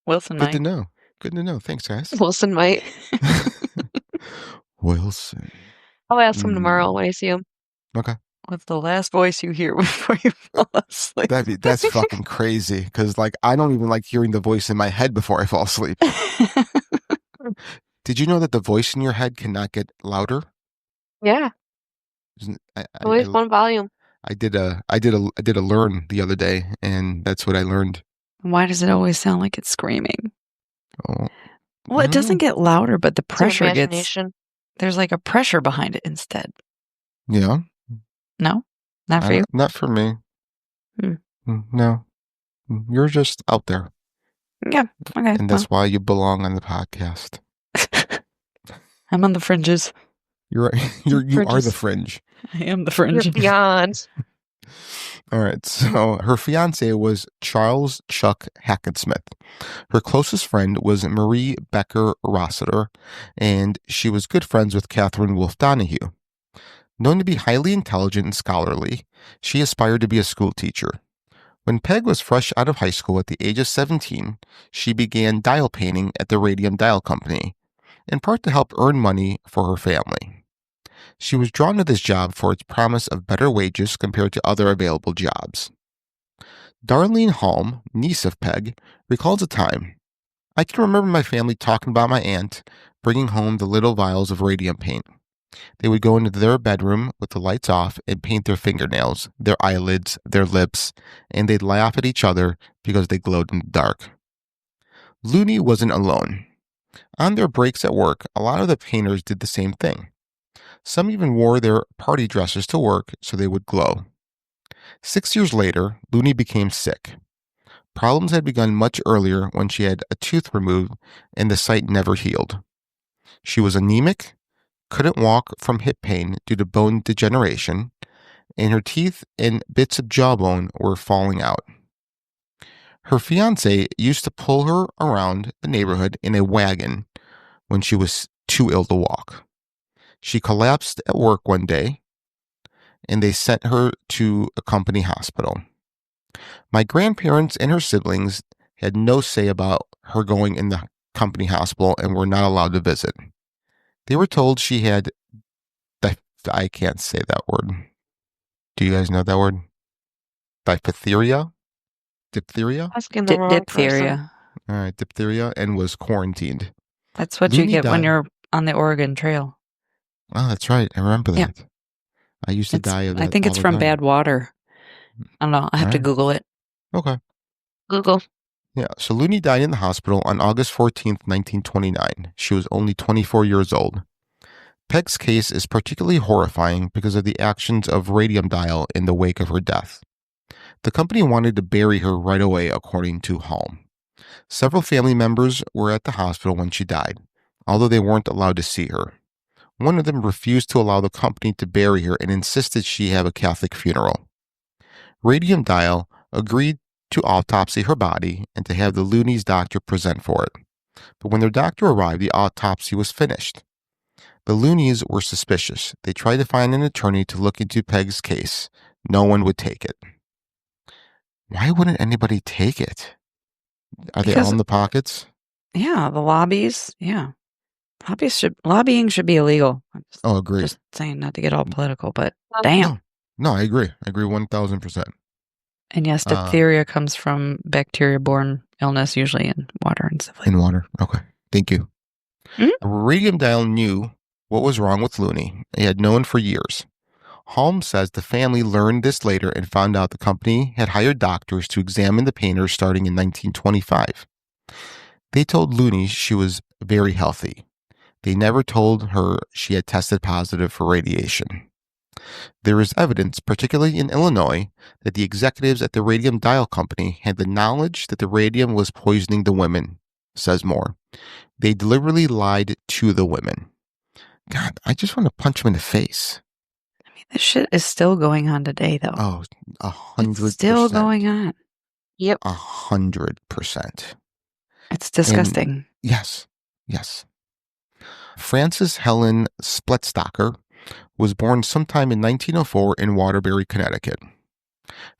Wilson good might. to know. Good to know. Thanks, guys. Wilson might. Wilson. I'll ask him tomorrow when I see him. Okay. What's the last voice you hear before you fall asleep? That's fucking crazy. Because like I don't even like hearing the voice in my head before I fall asleep. Did you know that the voice in your head cannot get louder? Yeah. Always one volume. I did a learn the other day, and that's what I learned. Why does it always sound like it's screaming? Oh, Well, it doesn't get louder, but the It's pressure gets. imagination. There's like a pressure behind it instead. yeah. No, Not for you? Not for me. Hmm. No. You're just out there. Yeah. Okay. And that's why you belong on the podcast. I'm on the fringes. You are the fringe. I am the fringe. You're beyond. All right. So her fiance was Charles Chuck Hackensmith. Her closest friend was Marie Becker Rossiter, and she was good friends with Catherine Wolfe Donahue. Known to be highly intelligent and scholarly, she aspired to be a school teacher. When Peg was fresh out of high school at the age of 17, she began dial painting at the Radium Dial Company, in part to help earn money for her family. She was drawn to this job for its promise of better wages compared to other available jobs. Darlene Halm, niece of Peg, recalls a time. I can remember my family talking about my aunt bringing home the little vials of radium paint. They would go into their bedroom with the lights off and paint their fingernails, their eyelids, their lips, and they'd laugh at each other because they glowed in the dark. Looney wasn't alone. On their breaks at work, a lot of the painters did the same thing. Some even wore their party dresses to work so they would glow. 6 years later, Looney became sick. Problems had begun much earlier when she had a tooth removed and the site never healed. She was anemic, couldn't walk from hip pain due to bone degeneration, and her teeth and bits of jawbone were falling out. Her fiancé used to pull her around the neighborhood in a wagon when she was too ill to walk. She collapsed at work one day, and they sent her to a company hospital. My grandparents and her siblings had no say about her going in the company hospital and were not allowed to visit. They were told she had, I can't say that word. Do you guys know that word? Diphtheria? Diphtheria? Asking the wrong person. Diphtheria. All right, diphtheria, and was quarantined. That's what Looney you get when died. you're on the Oregon Trail. Oh, that's right. I remember that. Yeah. I used to die of that. I think it's all the from time. bad water. I don't know. I have to Alright. Google it. Okay. Google. Yeah, so Looney died in the hospital on August 14th, 1929. She was only 24 years old. Peg's case is particularly horrifying because of the actions of Radium Dial in the wake of her death. The company wanted to bury her right away, according to Halm. Several family members were at the hospital when she died, although they weren't allowed to see her. One of them refused to allow the company to bury her and insisted she have a Catholic funeral. Radium Dial agreed to autopsy her body and to have the Looney's doctor present for it. But when their doctor arrived, the autopsy was finished. The Looneys were suspicious. They tried to find an attorney to look into Peg's case. No one would take it. Why wouldn't anybody take it? Are they all in the pockets? Yeah, the lobbies. Yeah. Lobbying should be illegal. Agreed. Just saying, not to get all political, but damn. No, I agree. I agree 1,000%. And yes, diphtheria comes from bacteria-borne illness, usually in water and stuff like that. In water. Okay. Thank you. Mm-hmm. Radium Dial knew what was wrong with Looney. He had known for years. Holmes says the family learned this later and found out the company had hired doctors to examine the painters starting in 1925. They told Looney she was very healthy. They never told her she had tested positive for radiation. There is evidence, particularly in Illinois, that the executives at the Radium Dial Company had the knowledge that the radium was poisoning the women, says Moore. They deliberately lied to the women. God, I just want to punch them in the face. I mean, this shit is still going on today, though. Oh, 100%. It's still going on. Yep. 100%. It's disgusting. And yes. Frances Helen Spletstocker was born sometime in 1904 in Waterbury, Connecticut.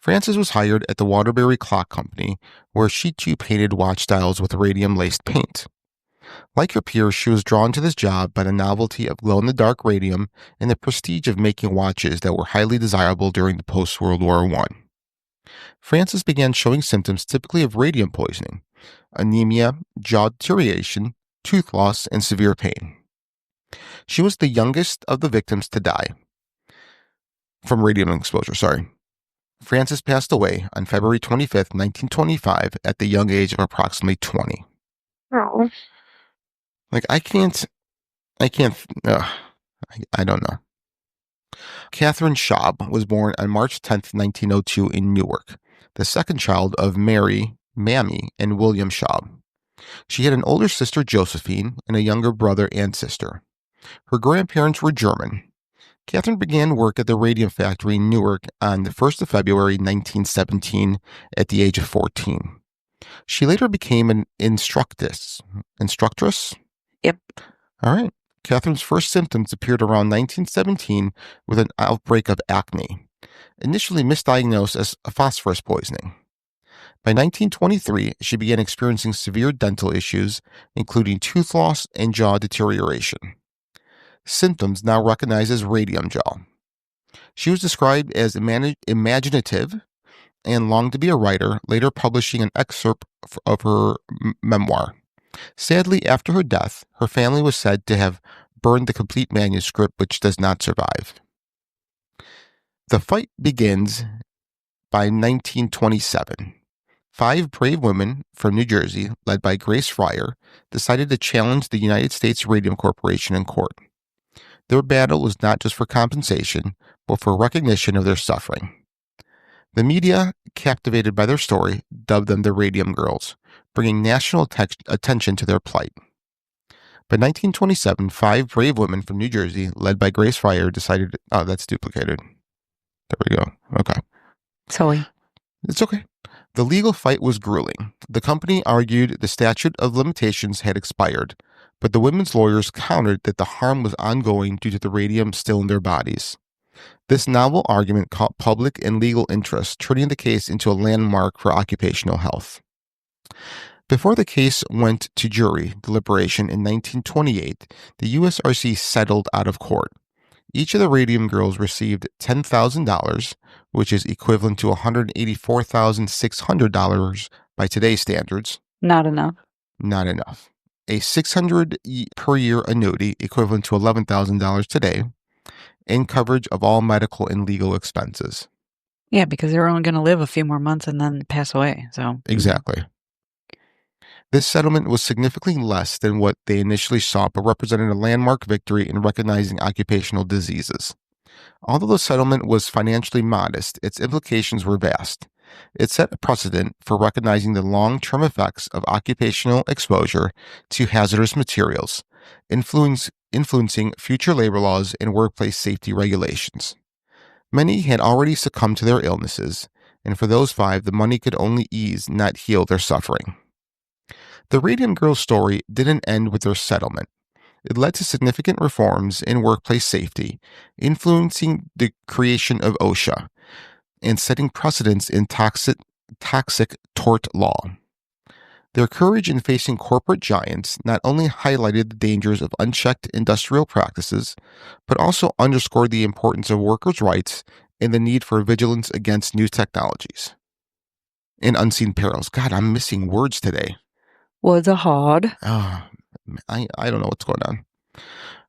Frances was hired at the Waterbury Clock Company, where she too painted watch dials with radium-laced paint. Like her peers, she was drawn to this job by the novelty of glow-in-the-dark radium and the prestige of making watches that were highly desirable during the post-World War I. Frances began showing symptoms typically of radium poisoning: anemia, jaw deterioration, tooth loss, and severe pain. She was the youngest of the victims to die from radium exposure. Frances passed away on February 25th, 1925, at the young age of approximately 20. Oh. Like, I don't know. Catherine Schaub was born on March 10th, 1902 in Newark, the second child of Mary, Mammy, and William Schaub. She had an older sister, Josephine, and a younger brother and sister. Her grandparents were German. Catherine began work at the radium factory in Newark on the 1st of February, 1917, at the age of 14. She later became an instructress? Yep. All right. Catherine's first symptoms appeared around 1917 with an outbreak of acne, initially misdiagnosed as phosphorus poisoning. By 1923, she began experiencing severe dental issues, including tooth loss and jaw deterioration. Symptoms now recognized as radium jaw. She was described as imaginative and longed to be a writer, later publishing an excerpt of her memoir. Sadly, after her death, her family was said to have burned the complete manuscript, which does not survive. The fight begins by 1927. 5 brave women from New Jersey, led by Grace Fryer, decided to challenge the United States Radium Corporation in court. Their battle was not just for compensation, but for recognition of their suffering. The media, captivated by their story, dubbed them the Radium Girls, bringing national attention to their plight. By 1927, 5 brave women from New Jersey, led by Grace Fryer, decided... Oh, that's duplicated. There we go. Okay. Sorry. It's okay. The legal fight was grueling. The company argued the statute of limitations had expired, but the women's lawyers countered that the harm was ongoing due to the radium still in their bodies. This novel argument caught public and legal interest, turning the case into a landmark for occupational health. Before the case went to jury deliberation in 1928, the USRC settled out of court. Each of the Radium Girls received $10,000, which is equivalent to $184,600 by today's standards. Not enough. Not enough. A $600 per year annuity, equivalent to $11,000 today, and coverage of all medical and legal expenses. Yeah, because they're only going to live a few more months and then pass away. So Exactly. This settlement was significantly less than what they initially sought, but represented a landmark victory in recognizing occupational diseases. Although the settlement was financially modest, its implications were vast. It set a precedent for recognizing the long-term effects of occupational exposure to hazardous materials, influencing future labor laws and workplace safety regulations. Many had already succumbed to their illnesses, and for those 5, the money could only ease, not heal their suffering. The Radium Girls story didn't end with their settlement. It led to significant reforms in workplace safety, influencing the creation of OSHA, and setting precedents in toxic tort law. Their courage in facing corporate giants not only highlighted the dangers of unchecked industrial practices, but also underscored the importance of workers' rights and the need for vigilance against new technologies. And unseen perils. God, I'm missing words today. was a hard. Oh, I don't know what's going on.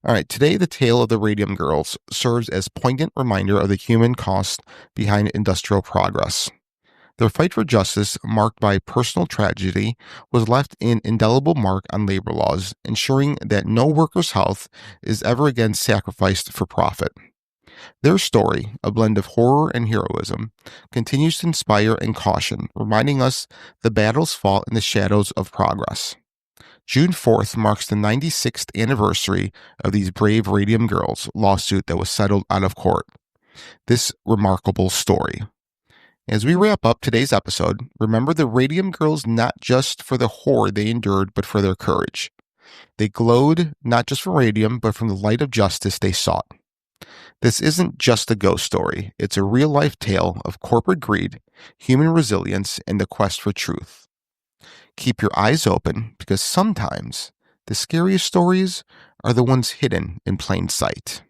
All right, today the tale of the Radium Girls serves as poignant reminder of the human cost behind industrial progress. Their fight for justice, marked by personal tragedy, was left an indelible mark on labor laws, ensuring that no worker's health is ever again sacrificed for profit. Their story, a blend of horror and heroism, continues to inspire and caution, reminding us the battles fought in the shadows of progress. June 4th marks the 96th anniversary of these brave Radium Girls lawsuit that was settled out of court. This remarkable story. As we wrap up today's episode, remember the Radium Girls not just for the horror they endured, but for their courage. They glowed not just from radium, but from the light of justice they sought. This isn't just a ghost story. It's a real-life tale of corporate greed, human resilience, and the quest for truth. Keep your eyes open, because sometimes the scariest stories are the ones hidden in plain sight.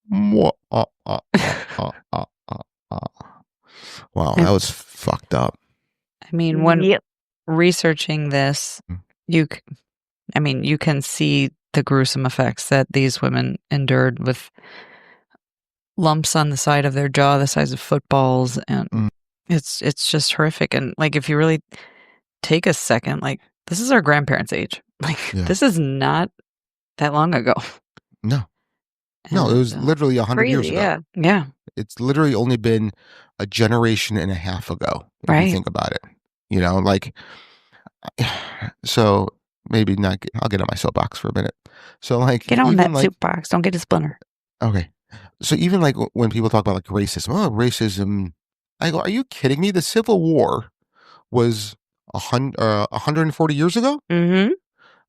Wow, that was fucked up. I mean, when researching this, you can see the gruesome effects that these women endured with lumps on the side of their jaw the size of footballs, and it's just horrific. And like, if you really take a second, like, this is our grandparents' age. Like, this is not that long ago. No. No, it was And, literally 100 years Crazy, ago. yeah. yeah, It's literally only been a generation and a half ago, if you right. think about it. You know, like, so maybe not, I'll get on my soapbox for a minute. So, like, Get on even that like, soup box. Don't get a splinter. okay. So, even like when people talk about like racism, racism, I go, are you kidding me? The Civil War was 140 years ago? Mm-hmm.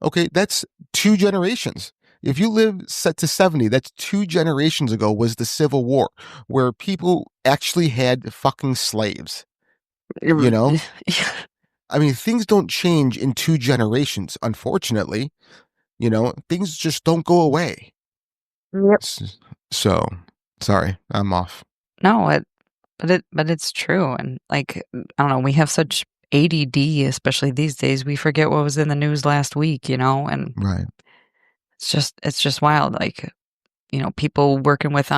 Okay, that's 2 generations. If you live set to 70, that's 2 generations ago was the Civil War, where people actually had fucking slaves. You know? I mean, things don't change in 2 generations, unfortunately. You know, things just don't go away. Yep. So, sorry, I'm off. No, but it's true. And like, I don't know, we have such ADD, especially these days. We forget what was in the news last week, and Right. it's just wild. Like, people working with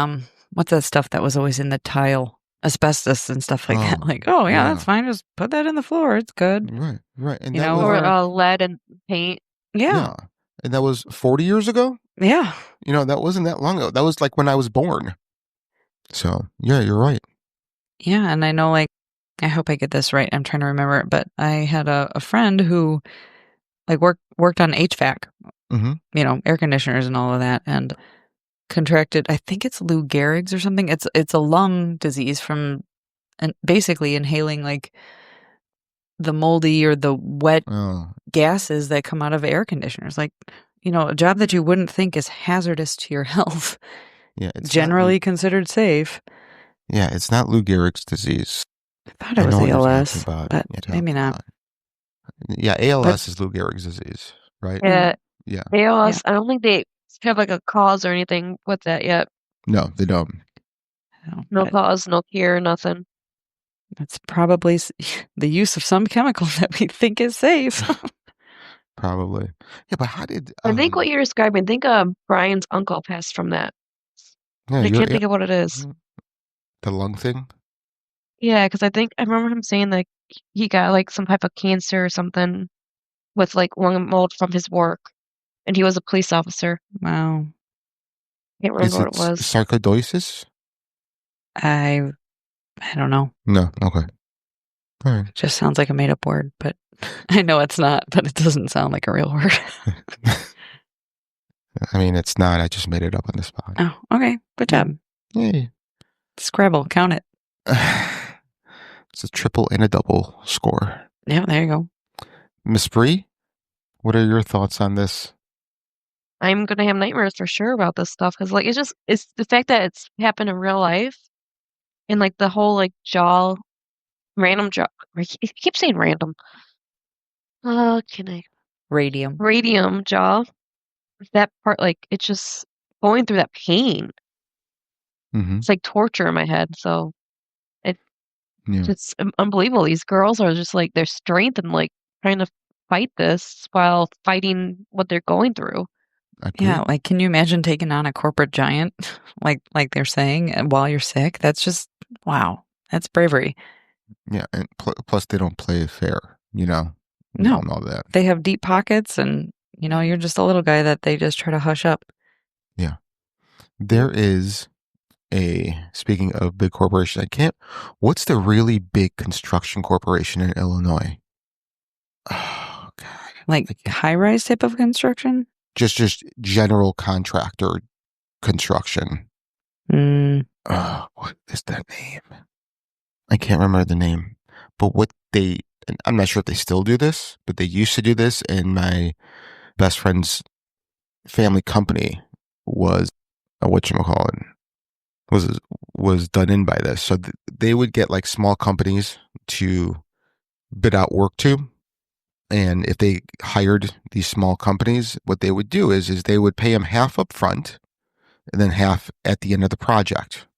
what's that stuff that was always in the tile? Asbestos and stuff like that. Oh, Like, oh yeah, yeah. that's fine. Just put that in the floor. It's good. Right. And You that know, was, Or lead and paint. yeah. And that was 40 years ago? Yeah. You know, that wasn't that long ago. That was like when I was born. So, yeah, you're right. Yeah. And I know, like, I hope I get this right. I'm trying to remember it, but I had a friend who like worked on HVAC, Mm-hmm. air conditioners and all of that, and contracted, I think it's Lou Gehrig's or something. It's a lung disease from basically inhaling like the moldy or the wet Oh, gases that come out of air conditioners. Like, a job that you wouldn't think is hazardous to your health, yeah. It's generally considered safe. it's not Lou Gehrig's disease. I thought I it was know what you're ALS, talking about. but You're maybe talking not. about. Yeah, ALS is Lou Gehrig's disease, right? Yeah. Yeah. ALS, I don't think they have like a cause or anything with that yet. No, they don't. No But cause, no cure, nothing. it's probably the use of some chemical that we think is safe. Probably. Yeah, but how did I think what you're describing, I think Brian's uncle passed from that. yeah, I can't think of what it is. the lung thing? Yeah, because I remember him saying that he got like some type of cancer or something with like lung mold from his work, and he was a police officer. Wow. Can't Is remember what it it was. sarcoidosis? I don't know. No. Okay. All right. It just sounds like a made up word, but I know it's not, but it doesn't sound like a real word. I mean, it's not. I just made it up on the spot. Oh, okay. Good job. Yay. Scrabble, count it. It's a triple and a double score. Yeah, there you go. Miss Bree, what are your thoughts on this? I'm gonna have nightmares for sure about this stuff because like it's the fact that it's happened in real life and like the whole like random jaw. I keep saying random. Can I Radium. radium jaw? That part, like it's just going through that pain. Mm-hmm. It's like torture in my head. So Yeah. it's unbelievable. These girls are just like their strength and like trying to fight this while fighting what they're going through. Yeah, like can you imagine taking on a corporate giant like they're saying while you're sick? That's just wow. That's bravery. Yeah, and plus they don't play fair, No. and all that. They have deep pockets and you're just a little guy that they just try to hush up. Yeah. There is speaking of big corporation, what's the really big construction corporation in Illinois? Oh, God. Like high-rise type of construction? Just general contractor construction. What is that name? I can't remember the name. But and I'm not sure if they still do this, but they used to do this, and my best friend's family company was whatchamacallit, was done in by this. So they would get like small companies to bid out work to. And if they hired these small companies, what they would do is they would pay them half up front and then half at the end of the project.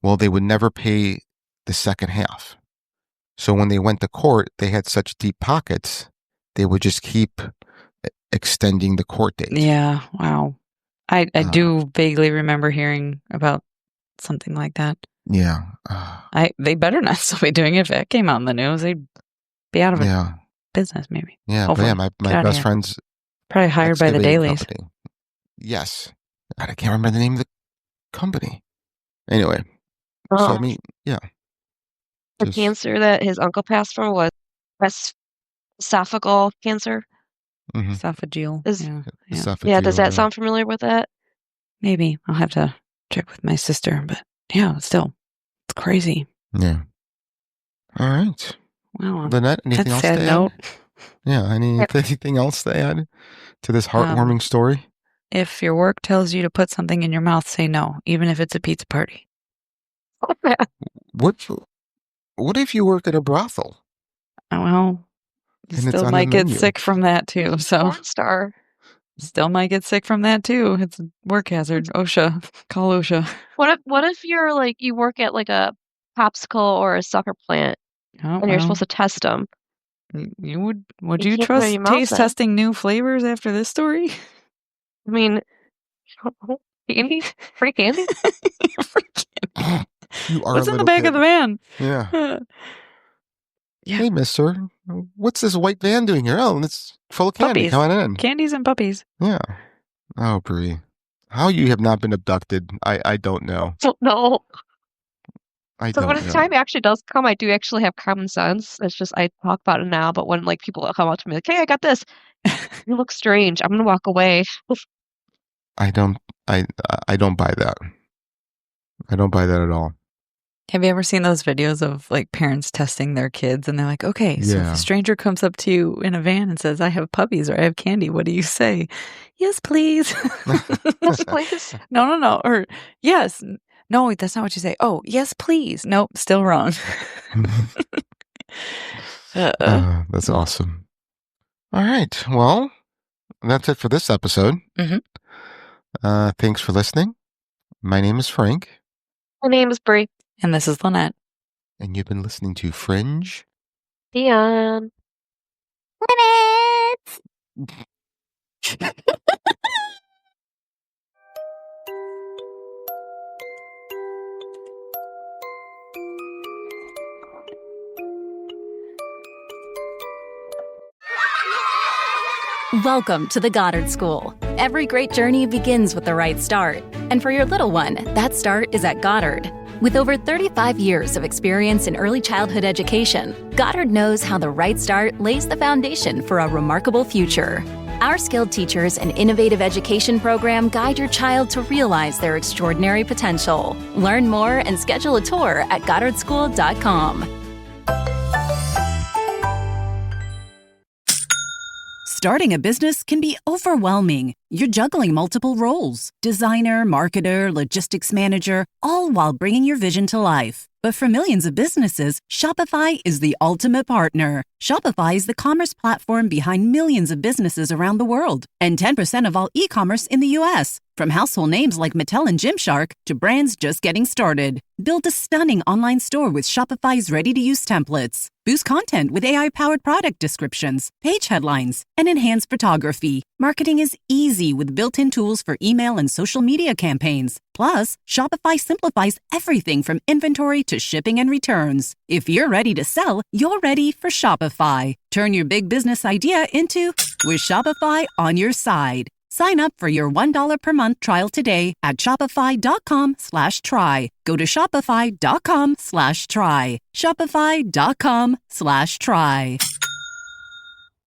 Well, they would never pay the second half. So when they went to court, they had such deep pockets, they would just keep extending the court date. Yeah, wow. I do vaguely remember hearing about something like that. Yeah. They better not still be doing it. If that came out in the news, they'd be out of business maybe. Yeah, hopefully. but yeah, my best friend's probably hired by the excavating dailies. company. Yes. God, I can't remember the name of company. Anyway, so I mean, yeah. The Just, cancer that his uncle passed from was esophageal cancer. mhm, Esophageal. Is Yeah. Yeah, does esophageal, that yeah. sound familiar with that? Maybe. I'll have to check with my sister, but yeah, still. It's crazy. Yeah. All right. Wow. Lynette, anything That's else sad to note. add? Yeah, anything else to add to this heartwarming story? If your work tells you to put something in your mouth, say no, even if it's a pizza party. What if you work at a brothel Well, you and it's still on the might get menu? sick from that too. So Porn star. still might get sick from that too. It's a work hazard. OSHA. Call OSHA. What if you're like you work at like a popsicle or a sucker plant Oh, and you're supposed to test them? Would You you can't put it in trust your mouth taste then. testing new flavors after this story? I mean, candy? Free candy? You are What's a in the little back kid. of the van? Yeah. Yeah. Hey, mister, what's this white van doing here? Oh, it's full of candy. Puppies. Come on in. Candies and puppies. Yeah. Oh, Brie. How you have not been abducted, I don't know. No. I So don't when know. the time actually does come, I do actually have common sense. It's just I talk about it now, but when like people come up to me like, "Hey, I got this," you look strange. I'm gonna walk away. I don't buy that. I don't buy that at all. Have you ever seen those videos of like parents testing their kids and they're like, okay, so if Yeah. a stranger comes up to you in a van and says, I have puppies or I have candy, what do you say? Yes, please. Yes, please. No. Or yes. No, that's not what you say. Oh, yes, please. Nope, still wrong. That's awesome. All right. Well, that's it for this episode. Mhm. Thanks for listening. My name is Frank, My name is Brie. And this is Lynette. and you've been listening to Fringe. Dion. Welcome to the Goddard School. Every great journey begins with the right start. And for your little one, that start is at Goddard. With over 35 years of experience in early childhood education, Goddard knows how the right start lays the foundation for a remarkable future. Our skilled teachers and innovative education program guide your child to realize their extraordinary potential. Learn more and schedule a tour at GoddardSchool.com. Starting a business can be overwhelming. You're juggling multiple roles: designer, marketer, logistics manager, all while bringing your vision to life. But for millions of businesses, Shopify is the ultimate partner. Shopify is the commerce platform behind millions of businesses around the world, and 10% of all e-commerce in the U.S. From household names like Mattel and Gymshark to brands just getting started. Build a stunning online store with Shopify's ready-to-use templates. Boost content with AI-powered product descriptions, page headlines, and enhanced photography. Marketing is easy with built-in tools for email and social media campaigns. Plus, Shopify simplifies everything from inventory to shipping and returns. If you're ready to sell, you're ready for Shopify. Turn your big business idea into with Shopify on your side. Sign up for your $1 per month trial today at shopify.com/try. Go to shopify.com/try. Shopify.com/try.